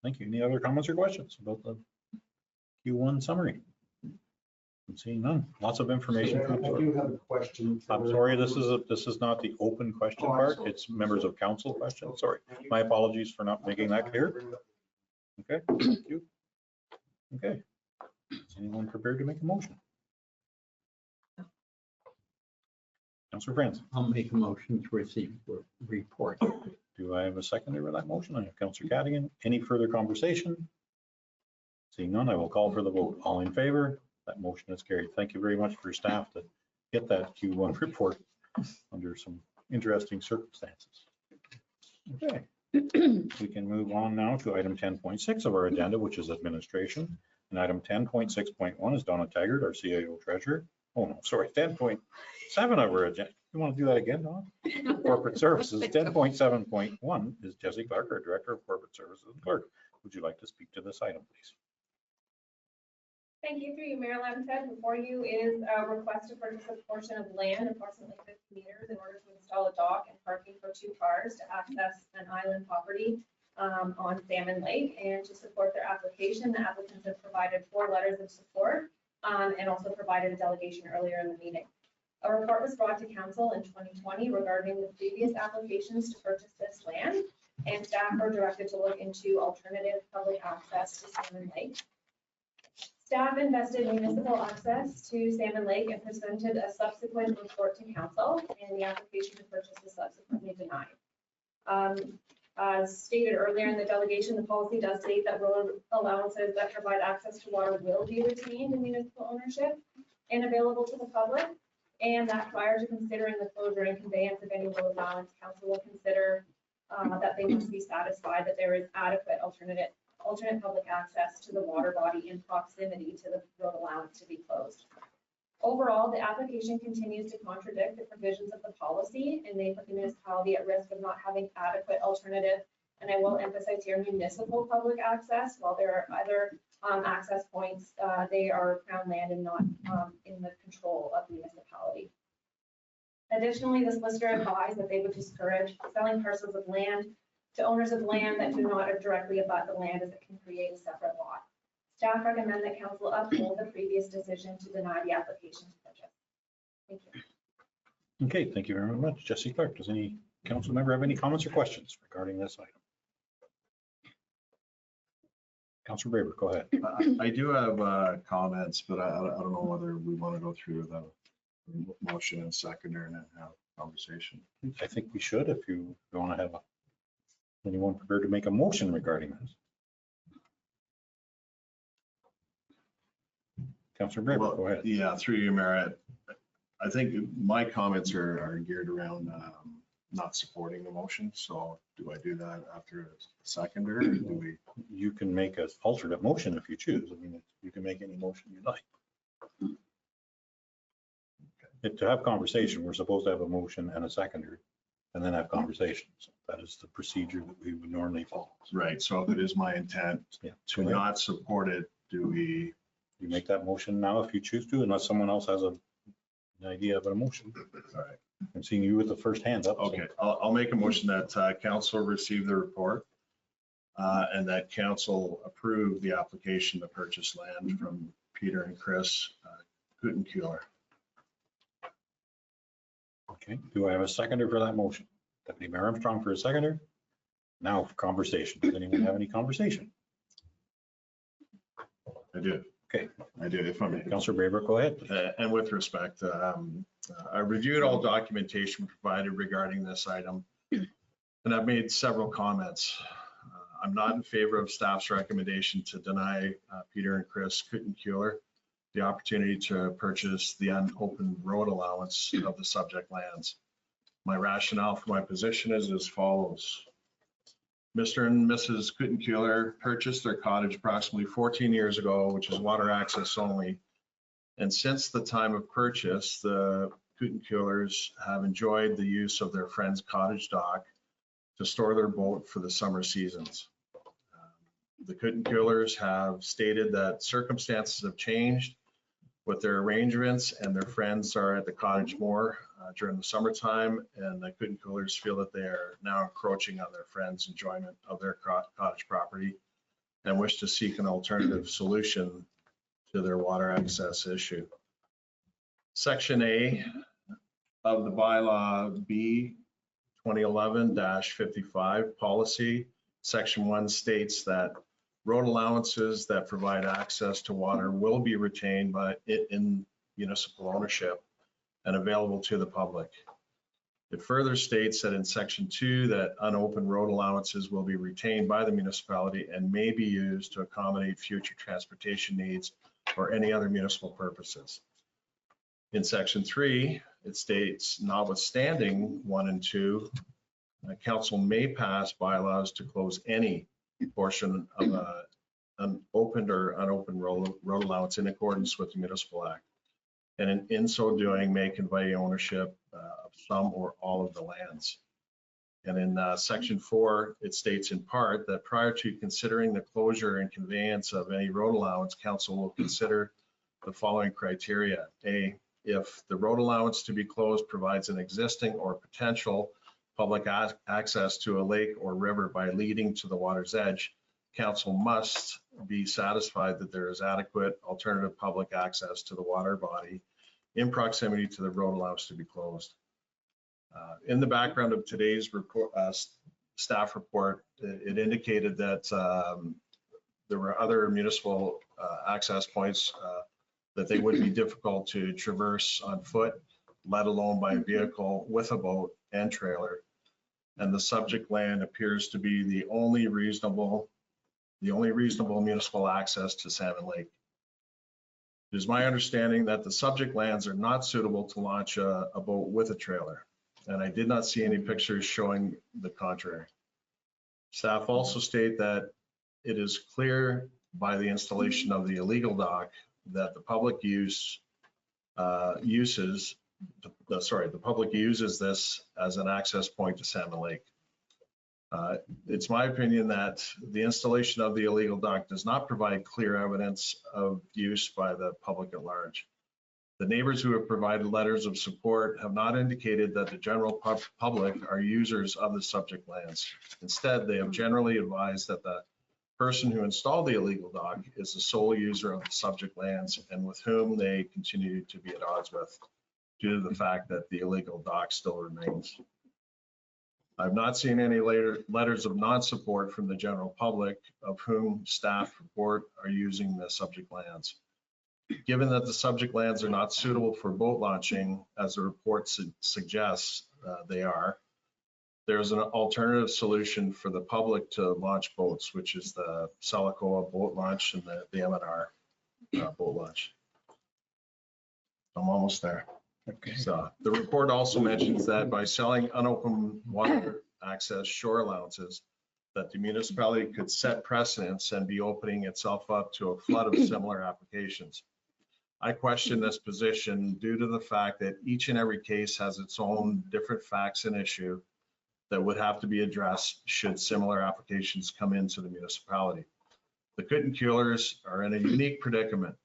Thank you. Any other comments or questions about the Q1 summary? I'm seeing none. Lots of information. I do have a question. I'm sorry, this is not the open question part. It's members of council questions. Sorry. My apologies for not making that clear. Okay, thank you. Okay. Is anyone prepared to make a motion? Councilor Franz. I'll make a motion to receive the report. Do I have a seconder for that motion? I have Councilor Cadigan. Any further conversation? Seeing none, I will call for the vote. All in favor? That motion is carried. Thank you very much for your staff to get that Q1 report under some interesting circumstances. Okay. We can move on now to item 10.6 of our agenda, which is administration. And item 10.6.1 is Donna Taggart, our CAO treasurer. Oh no, sorry, 10.7 of our agenda. You want to do that again, Donna? Corporate services. 10.7.1 is Jesse Clark, our director of corporate services and clerk. Would you like to speak to this item, please? Thank you. Through you, Mayor Lamson. Before you is a request to purchase a portion of land, approximately 50 meters, in order to install a dock and parking for 2 cars to access an island property on Salmon Lake. And to support their application, the applicants have provided 4 letters of support and also provided a delegation earlier in the meeting. A report was brought to council in 2020 regarding the previous applications to purchase this land, and staff are directed to look into alternative public access to Salmon Lake. Staff invested municipal access to Salmon Lake and presented a subsequent report to council, and the application to purchase was subsequently denied. As stated earlier in the delegation, the policy does state that road allowances that provide access to water will be retained in municipal ownership and available to the public, and that prior to considering the closure and conveyance of any road allowance, council will consider that they must be satisfied that there is adequate alternate public access to the water body in proximity to the road allowance to be closed. Overall, the application continues to contradict the provisions of the policy and may put the municipality at risk of not having adequate alternative, and I will emphasize here, municipal public access. While there are other access points, they are crown land and not in the control of the municipality. Additionally, the solicitor advised that they would discourage selling parcels of land to owners of land that do not directly abut the land, as it can create a separate lot. Staff recommend that council uphold the previous decision to deny the application to purchase. Thank you. Okay, thank you very much. Jesse Clark, does any council member have any comments or questions regarding this item? Councilor Braber, go ahead. I do have comments, but I don't know whether we want to go through the motion and seconder and then have a conversation. I think we should, if you want to have anyone prepared to make a motion regarding this. Councilor Braber, go ahead. Yeah, through you, Mayor. I think my comments are geared around not supporting the motion. So do I do that after a seconder? Or do we? You can make an alternate motion if you choose. I mean, you can make any motion you like. to have conversation, we're supposed to have a motion and a seconder and then have conversations. That is the procedure that we would normally follow. Right, so if it is my intent Yeah. to not support it, do we? You make that motion now if you choose to, unless someone else has an idea of a motion. All right. I'm seeing you with the first hand up. so- Okay, I'll make a motion that council receive the report and that council approve the application to purchase land from Peter and Chris Kuttenkuehler. Okay, do I have a seconder for that motion? Deputy Mayor Armstrong for a seconder. Now for conversation. Does anyone have any conversation? I do. Okay. I do, if I may. Councilor Braber, go ahead. And with respect, I reviewed all documentation provided regarding this item, and I've made several comments. I'm not in favor of staff's recommendation to deny Peter and Chris Kuttenkuehler the opportunity to purchase the unopened road allowance of the subject lands. My rationale for my position is as follows. Mr. and Mrs. Kuttenkuehler purchased their cottage approximately 14 years ago, which is water access only. And since the time of purchase, the Kuttenkuehlers have enjoyed the use of their friend's cottage dock to store their boat for the summer seasons. The Kuttenkuehlers have stated that circumstances have changed with their arrangements and their friends are at the cottage more during the summertime, and the Kuttenkuehlers feel that they are now encroaching on their friends' enjoyment of their cottage property and wish to seek an alternative solution to their water access issue. Section A of the bylaw B 2011-55 policy, section 1 states that road allowances that provide access to water will be retained in municipal ownership and available to the public. It further states that in section 2 that unopened road allowances will be retained by the municipality and may be used to accommodate future transportation needs or any other municipal purposes. In section 3, it states, notwithstanding 1 and 2, council may pass bylaws to close any portion of an opened or unopened road allowance in accordance with the Municipal Act. And in so doing, may convey ownership of some or all of the lands. And in section 4, it states in part that prior to considering the closure and conveyance of any road allowance, council will consider the following criteria. A, if the road allowance to be closed provides an existing or potential public access to a lake or river by leading to the water's edge, council must be satisfied that there is adequate alternative public access to the water body in proximity to the road allowance to be closed. In the background of today's report, staff report, it indicated that there were other municipal access points that they would be difficult to traverse on foot, let alone by vehicle with a boat and trailer. And the subject land appears to be the only reasonable municipal access to Salmon Lake. It is my understanding that the subject lands are not suitable to launch a boat with a trailer, and I did not see any pictures showing the contrary. Staff also state that it is clear by the installation of the illegal dock that the public uses this as an access point to Salmon Lake. It's my opinion that the installation of the illegal dock does not provide clear evidence of use by the public at large. The neighbors who have provided letters of support have not indicated that the general public are users of the subject lands. Instead, they have generally advised that the person who installed the illegal dock is the sole user of the subject lands and with whom they continue to be at odds with due to the fact that the illegal dock still remains. I've not seen any letters of non-support from the general public of whom staff report are using the subject lands. Given that the subject lands are not suitable for boat launching, as the report suggests they are, there's an alternative solution for the public to launch boats, which is the Salakoa boat launch and the M&R boat launch. I'm almost there. Okay. So the report also mentions that by selling unopened water access shore allowances, that the municipality could set precedents and be opening itself up to a flood of similar applications. I question this position due to the fact that each and every case has its own different facts and issue that would have to be addressed should similar applications come into the municipality. The Kootenkullers are in a unique predicament.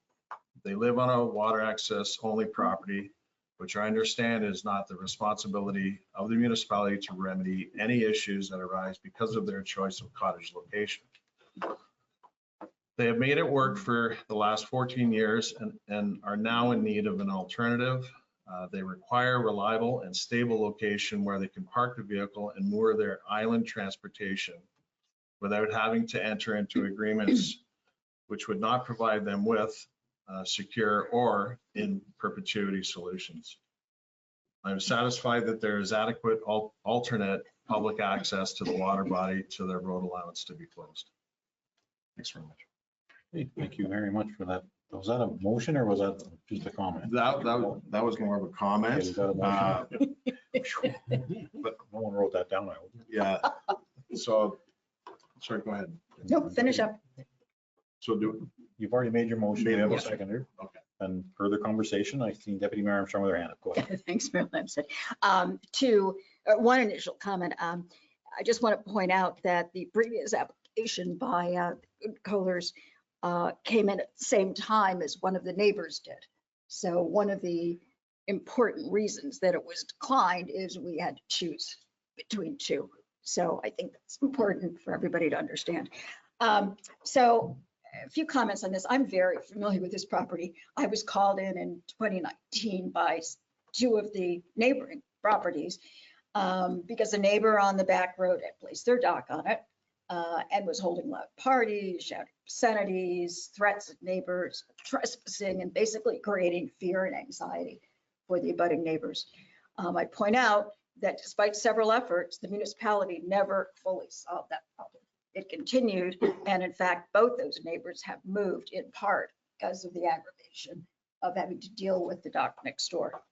They live on a water access only property, which I understand is not the responsibility of the municipality to remedy any issues that arise because of their choice of cottage location. They have made it work for the last 14 years and are now in need of an alternative. They require reliable and stable location where they can park the vehicle and moor their island transportation without having to enter into agreements which would not provide them with secure or in perpetuity solutions. I'm satisfied that there is adequate alternate public access to the water body to their road allowance to be closed. Thanks very much. Hey, thank you very much for that. Was that a motion or was that just a comment? That was more of a comment. Okay, was that a motion? But no one wrote that down, I hope. Yeah. So, sorry, go ahead. No, finish up. So You've already made your motion. You have a Yes. seconder. Okay. And further conversation, I see Deputy Mayor Armstrong with her hand up. Go ahead. Thanks, Mayor Lamson. One initial comment. I just want to point out that the previous application by Kohler's came in at the same time as one of the neighbors did. So one of the important reasons that it was declined is we had to choose between two. So I think that's important for everybody to understand. So a few comments on this. I'm very familiar with this property. I was called in 2019 by two of the neighboring properties because a neighbor on the back road had placed their dock on it and was holding loud parties, shouting obscenities, threats at neighbors, trespassing, and basically creating fear and anxiety for the abutting neighbors. I point out that despite several efforts, the municipality never fully solved that problem. It continued, and in fact, both those neighbors have moved in part because of the aggravation of having to deal with the dock next door.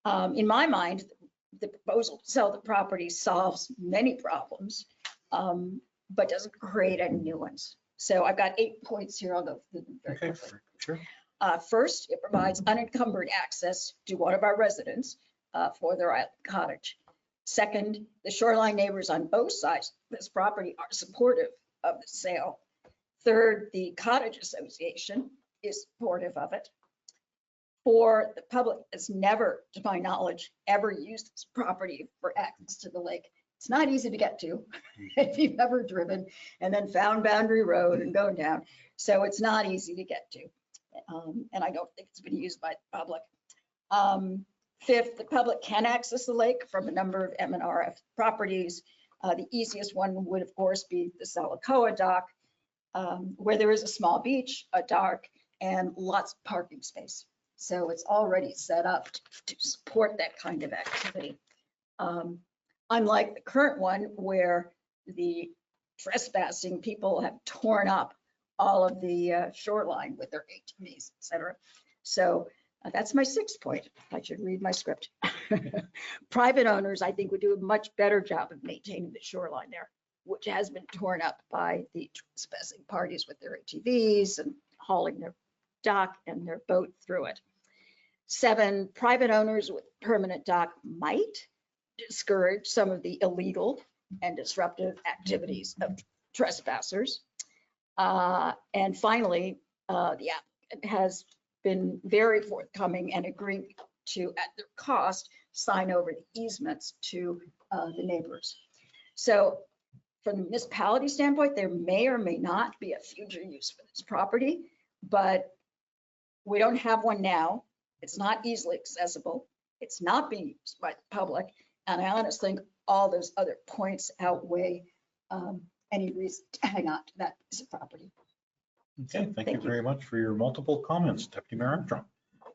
In my mind, the proposal to sell the property solves many problems, but doesn't create any new ones. So I've got 8 points here. I'll go through them very quickly. Sure. First, it provides unencumbered access to one of our residents for their island cottage. Second, the shoreline neighbors on both sides of this property are supportive of the sale. Third, the cottage association is supportive of it. Four, the public has never, to my knowledge, ever used this property for access to the lake. It's not easy to get to if you've ever driven and then found Boundary Road and going down. So it's not easy to get to. And I don't think it's been used by the public. Fifth, the public can access the lake from a number of M&RF properties. The easiest one would, of course, be the Salakoa dock, where there is a small beach, a dock, and lots of parking space. So it's already set up to support that kind of activity. Unlike the current one where the trespassing people have torn up all of the shoreline with their ATVs, et cetera. So that's my 6th point. I should read my script. Private owners, I think, would do a much better job of maintaining the shoreline there, which has been torn up by the trespassing parties with their ATVs and hauling their dock and their boat through it. 7, private owners with permanent dock might discourage some of the illegal and disruptive activities of trespassers. And finally, the applicant has been very forthcoming and agreeing to, at their cost, sign over the easements to the neighbors. So from the municipality standpoint, there may or may not be a future use for this property, but we don't have one now. It's not easily accessible. It's not being used by the public. And I honestly think all those other points outweigh any reason to hang on to that piece of property. Okay, thank you very much for your multiple comments, Deputy Mayor Armstrong.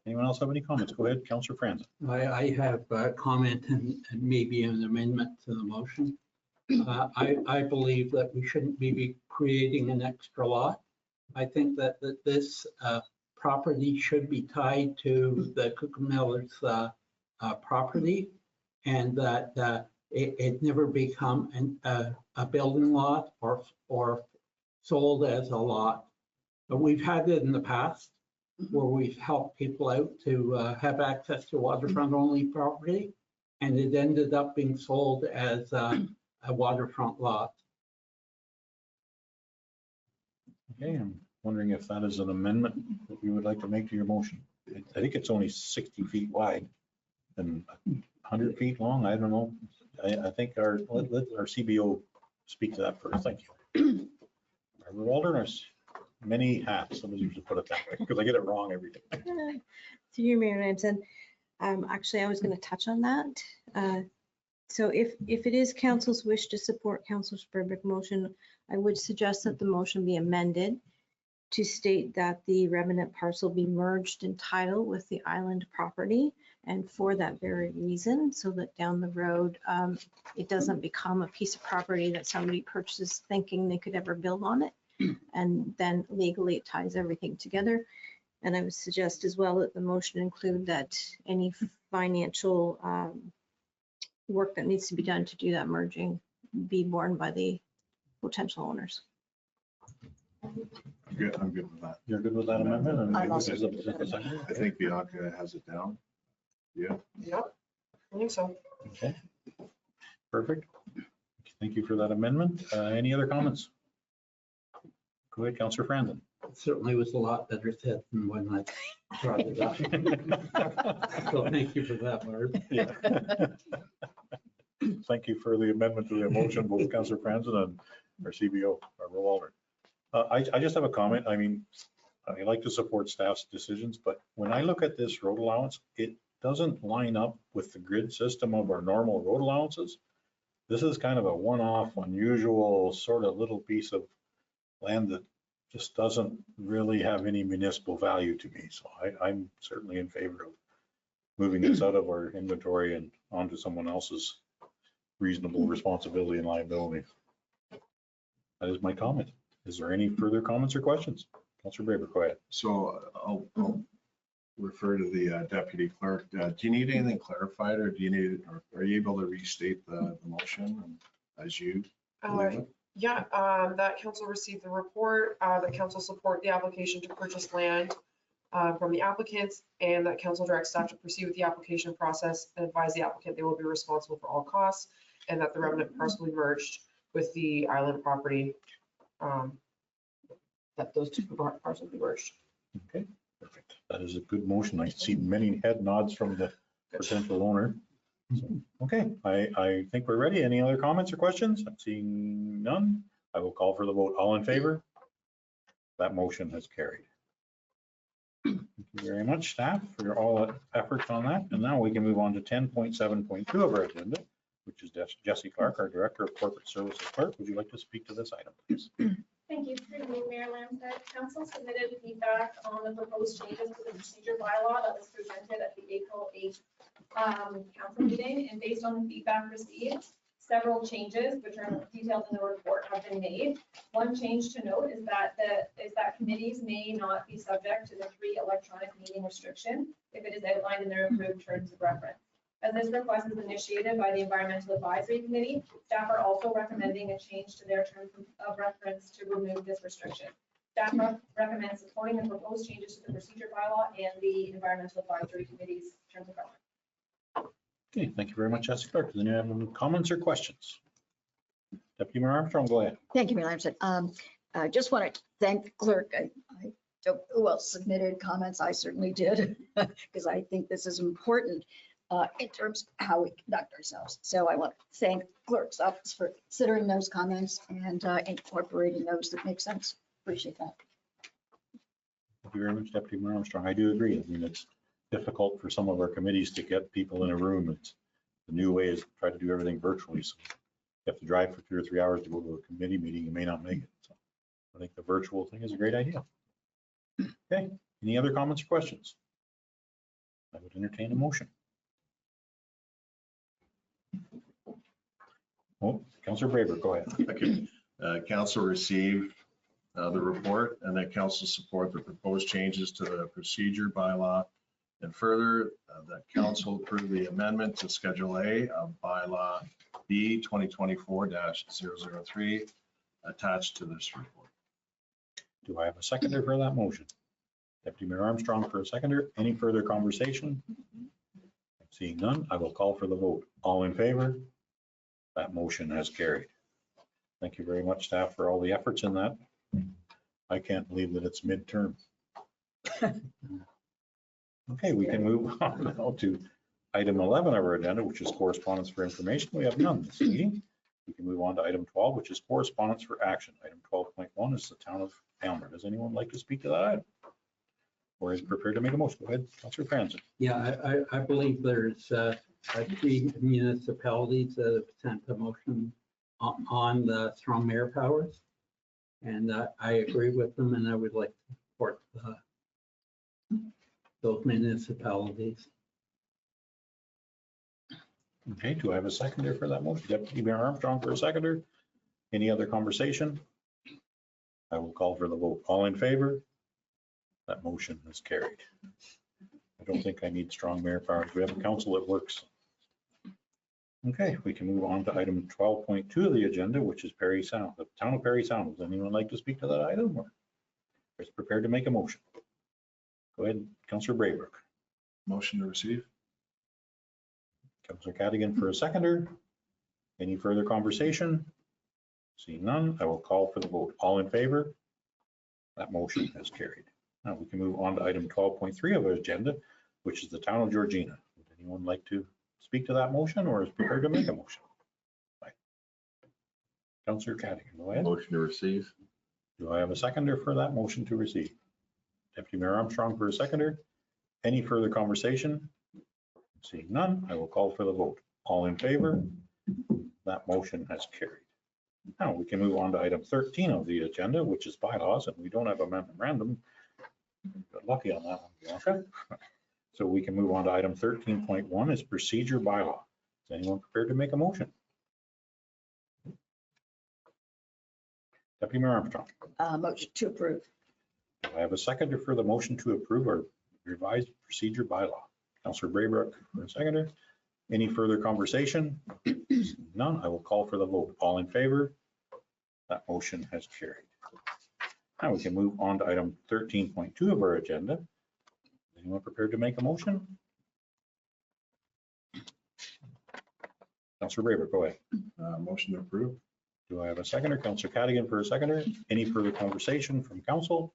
Anyone else have any comments? Go ahead, Councillor Franzen. I have a comment and maybe an amendment to the motion. I believe that we shouldn't be creating an extra lot. I think that this property should be tied to the Kootenkullers' property, and that it never become a building lot or sold as a lot. We've had it in the past where we've helped people out to have access to waterfront only property. And it ended up being sold as a waterfront lot. Okay, I'm wondering if that is an amendment that you would like to make to your motion. I think it's only 60 feet wide and 100 feet long. I don't know. I think let our CBO speak to that first. Thank you. Barbara Walder has many hats. Somebody used to put it that way because I get it wrong every day. To you, Mayor Lamson. Actually, I was going to touch on that. So if it is council's wish to support Councilor Sperbrick's motion, I would suggest that the motion be amended to state that the remnant parcel be merged in title with the island property, and for that very reason, so that down the road, it doesn't become a piece of property that somebody purchases thinking they could ever build on it, and then legally it ties everything together. And I would suggest as well that the motion include that any financial work that needs to be done to do that merging be borne by the potential owners. I'm good with that. You're good with that amendment? And I'm also is good it- with that is it- I think Bianca has it down. Yeah. Yep, I think so. Okay, perfect. Thank you for that amendment. Any other comments? Go ahead, Councillor Franzen. It certainly was a lot better said than when I brought it up. So thank you for that, Barb. Yeah. Thank you for the amendment to the motion, both Councillor Franzen and our CBO, Barbara Walder. I just have a comment. I mean, I like to support staff's decisions, but when I look at this road allowance, it doesn't line up with the grid system of our normal road allowances. This is kind of a one-off, unusual sort of little piece of land that just doesn't really have any municipal value to me. So I'm certainly in favor of moving this out of our inventory and onto someone else's reasonable responsibility and liability. That is my comment. Is there any further comments or questions? Councillor Braber, go ahead. So I'll refer to the deputy clerk. Do you need anything clarified, or do you need, or are you able to restate the motion as you believe it? Yeah, that council received the report, that council support the application to purchase land from the applicants, and that council directs staff to proceed with the application process and advise the applicant they will be responsible for all costs, and that the remnant parcel be merged with the island property. That those two parcels be merged. Okay, perfect. That is a good motion. I see many head nods from the potential owner. So, okay, I think we're ready. Any other comments or questions? I'm seeing none. I will call for the vote. All in favor? That motion has carried. Thank you very much, staff, for your all efforts on that. And now we can move on to 10.7.2 of our agenda, which is Jessie Clark, our Director of Corporate Services. Clerk, would you like to speak to this item, please? Thank you. Good evening, Mayor Lamson. Council submitted feedback on the proposed changes to the procedure bylaw that was presented at the April 8th council meeting. And based on the feedback received, several changes, which are detailed in the report, have been made. One change to note is that committees may not be subject to the 3 electronic meeting restriction if it is outlined in their approved terms of reference. As this request is initiated by the Environmental Advisory Committee, staff are also recommending a change to their terms of reference to remove this restriction. Staff recommends supporting the proposed changes to the procedure bylaw and the Environmental Advisory Committee's terms of reference. Okay, thank you very much, Jessie Clark. Does anyone have any comments or questions? Deputy Mayor Armstrong, go ahead. Thank you, Mayor Lamson. I just want to thank the clerk. I don't know who else submitted comments. I certainly did, because I think this is important in terms of how we conduct ourselves. So I want to thank clerk's office for considering those comments and incorporating those that make sense. Appreciate that. Thank you very much, Deputy Mayor Armstrong. I do agree. I mean, it's difficult for some of our committees to get people in a room. It's the new way is to try to do everything virtually. So you have to drive for 2 or 3 hours to go to a committee meeting. You may not make it. So I think the virtual thing is a great idea. Okay, any other comments or questions? I would entertain a motion. Oh, Councillor Braber, go ahead. Okay. Council received the report, and that council support the proposed changes to the procedure bylaw. And further, that council approve the amendment to Schedule A of bylaw B 2024-003 attached to this report. Do I have a seconder for that motion? Deputy Mayor Armstrong for a seconder. Any further conversation? Seeing none, I will call for the vote. All in favor? That motion has carried. Thank you very much, staff, for all the efforts in that. I can't believe that it's midterm. Okay, we can move on now to item 11 of our agenda, which is correspondence for information. We have none this meeting. We can move on to item 12, which is correspondence for action. Item 12.1 is the town of Aylmer. Does anyone like to speak to that item? Or is prepared to make a motion? Go ahead, Councillor Franzen. Yeah, I believe there's 3 municipalities that have sent a motion on the strong mayor powers. And I agree with them, and I would like to support those municipalities. Okay, do I have a seconder for that motion? Deputy Mayor Armstrong for a seconder. Any other conversation? I will call for the vote. All in favor? That motion is carried. I don't think I need strong mayor powers. We have a council that works. Okay, we can move on to item 12.2 of the agenda, which is Perry Sound, the town of Perry Sound. Does anyone like to speak to that item or is prepared to make a motion? Go ahead, Councillor Braybrook. Motion to receive. Councillor Cadigan for a seconder. Any further conversation? Seeing none, I will call for the vote. All in favor? That motion has carried. Now we can move on to item 12.3 of our agenda, which is the town of Georgina. Would anyone like to speak to that motion or is prepared to make a motion? Right. Councillor Cadigan, go ahead. Motion to receive. Do I have a seconder for that motion to receive? Deputy Mayor Armstrong for a seconder. Any further conversation? Seeing none, I will call for the vote. All in favor? That motion has carried. Now we can move on to item 13 of the agenda, which is bylaws, and we don't have a memorandum. Got lucky on that one, okay? So we can move on to item 13.1 is procedure bylaw. Is anyone prepared to make a motion? Deputy Mayor Armstrong. Motion to approve. Do I have a seconder for the motion to approve our revised procedure bylaw? Councillor Braybrook for a seconder. Any further conversation? None, I will call for the vote. All in favor? That motion has carried. Now we can move on to item 13.2 of our agenda. Anyone prepared to make a motion? Councillor Braybrook, go ahead. Motion to approve. Do I have a seconder? Councillor Cadigan for a seconder. Any further conversation from council?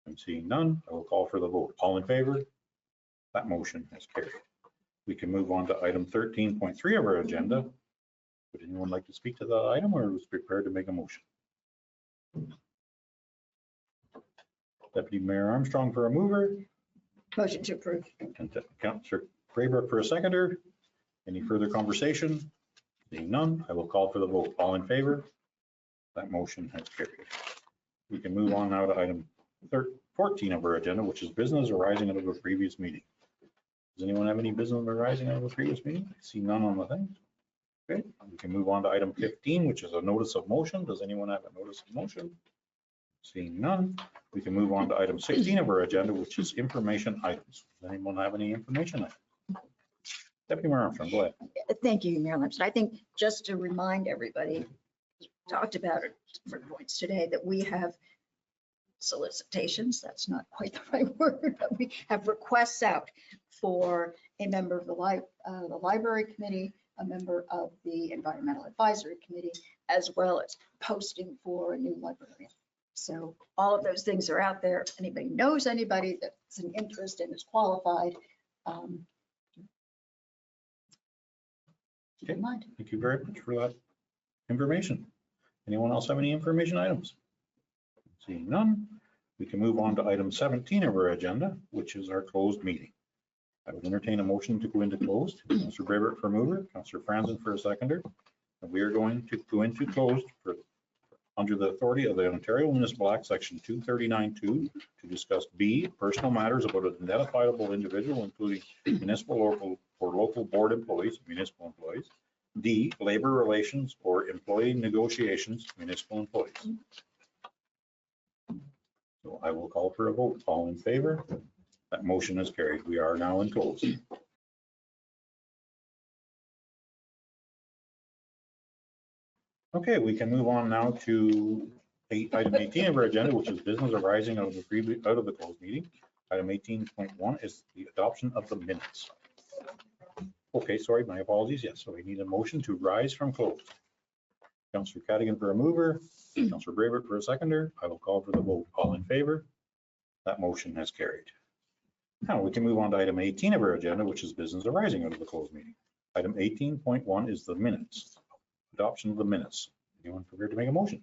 I'm seeing none. I will call for the vote. All in favor? That motion has carried. We can move on to item 13.3 of our agenda. Would anyone like to speak to that item or was prepared to make a motion? Deputy Mayor Armstrong for a mover. Motion to approve. Councillor Braybrook for a seconder. Any further conversation? Seeing none, I will call for the vote. All in favor? That motion has carried. We can move on now to item 14 of our agenda, which is business arising out of a previous meeting. Does anyone have any business arising out of a previous meeting? I see none on the things. Okay, we can move on to item 15, which is a notice of motion. Does anyone have a notice of motion? Seeing none, we can move on to item 16 of our agenda, which is information items. Does anyone have any information items? Deputy Mayor Armstrong, go ahead. Thank you, Mayor Lamson. I think just to remind everybody, we talked about it for points today, that we have solicitations, that's not quite the right word, but we have requests out for a member of the library committee, a member of the environmental advisory committee, as well as posting for a new librarian. So all of those things are out there. If anybody knows anybody that's an interest and is qualified, keep in mind. Thank you very much for that information. Anyone else have any information items? Seeing none, we can move on to item 17 of our agenda, which is our closed meeting. I would entertain a motion to go into closed. Councillor Braybrook for mover, Councillor Franzen for a seconder. And we are going to go into closed for under the authority of the Ontario Municipal Act, Section 239(2), to discuss B, personal matters about an identifiable individual, including municipal or local board employees, municipal employees. D, labor relations or employee negotiations, municipal employees. So I will call for a vote. All in favor? That motion is carried. We are now in closed. Okay, we can move on now to Item 18 of our agenda, which is business arising out of the closed meeting. Item 18.1 is the adoption of the minutes. Okay, sorry, my apologies. Yes, so we need a motion to rise from closed. Councillor Cadigan for a mover, Councillor Braybrick for a seconder. I will call for the vote. All in favor? That motion has carried. Now we can move on to item 18 of our agenda, which is business arising out of the closed meeting. Item 18.1 is the minutes. Adoption of the minutes. Anyone prepared to make a motion?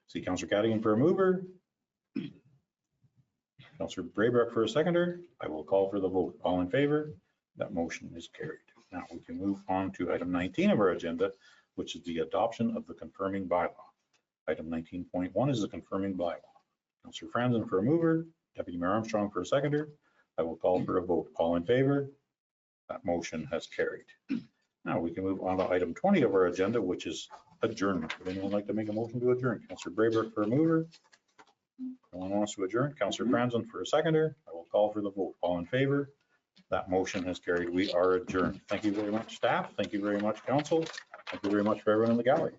See Councillor Cadigan for a mover. Councillor Braybrick for a seconder. I will call for the vote. All in favor? That motion is carried. Now we can move on to item 19 of our agenda, which is the adoption of the confirming bylaw. Item 19.1 is the confirming bylaw. Councillor Franzen for a mover, Deputy Mayor Armstrong for a seconder. I will call for a vote. All in favor? That motion has carried. Now we can move on to item 20 of our agenda, which is adjournment. Would anyone like to make a motion to adjourn? Councillor Braybrick for a mover. No one wants to adjourn. Councillor Franzen for a seconder. I will call for the vote. All in favor? That motion has carried. We are adjourned. Thank you very much, staff. Thank you very much, council. Thank you very much for everyone in the gallery.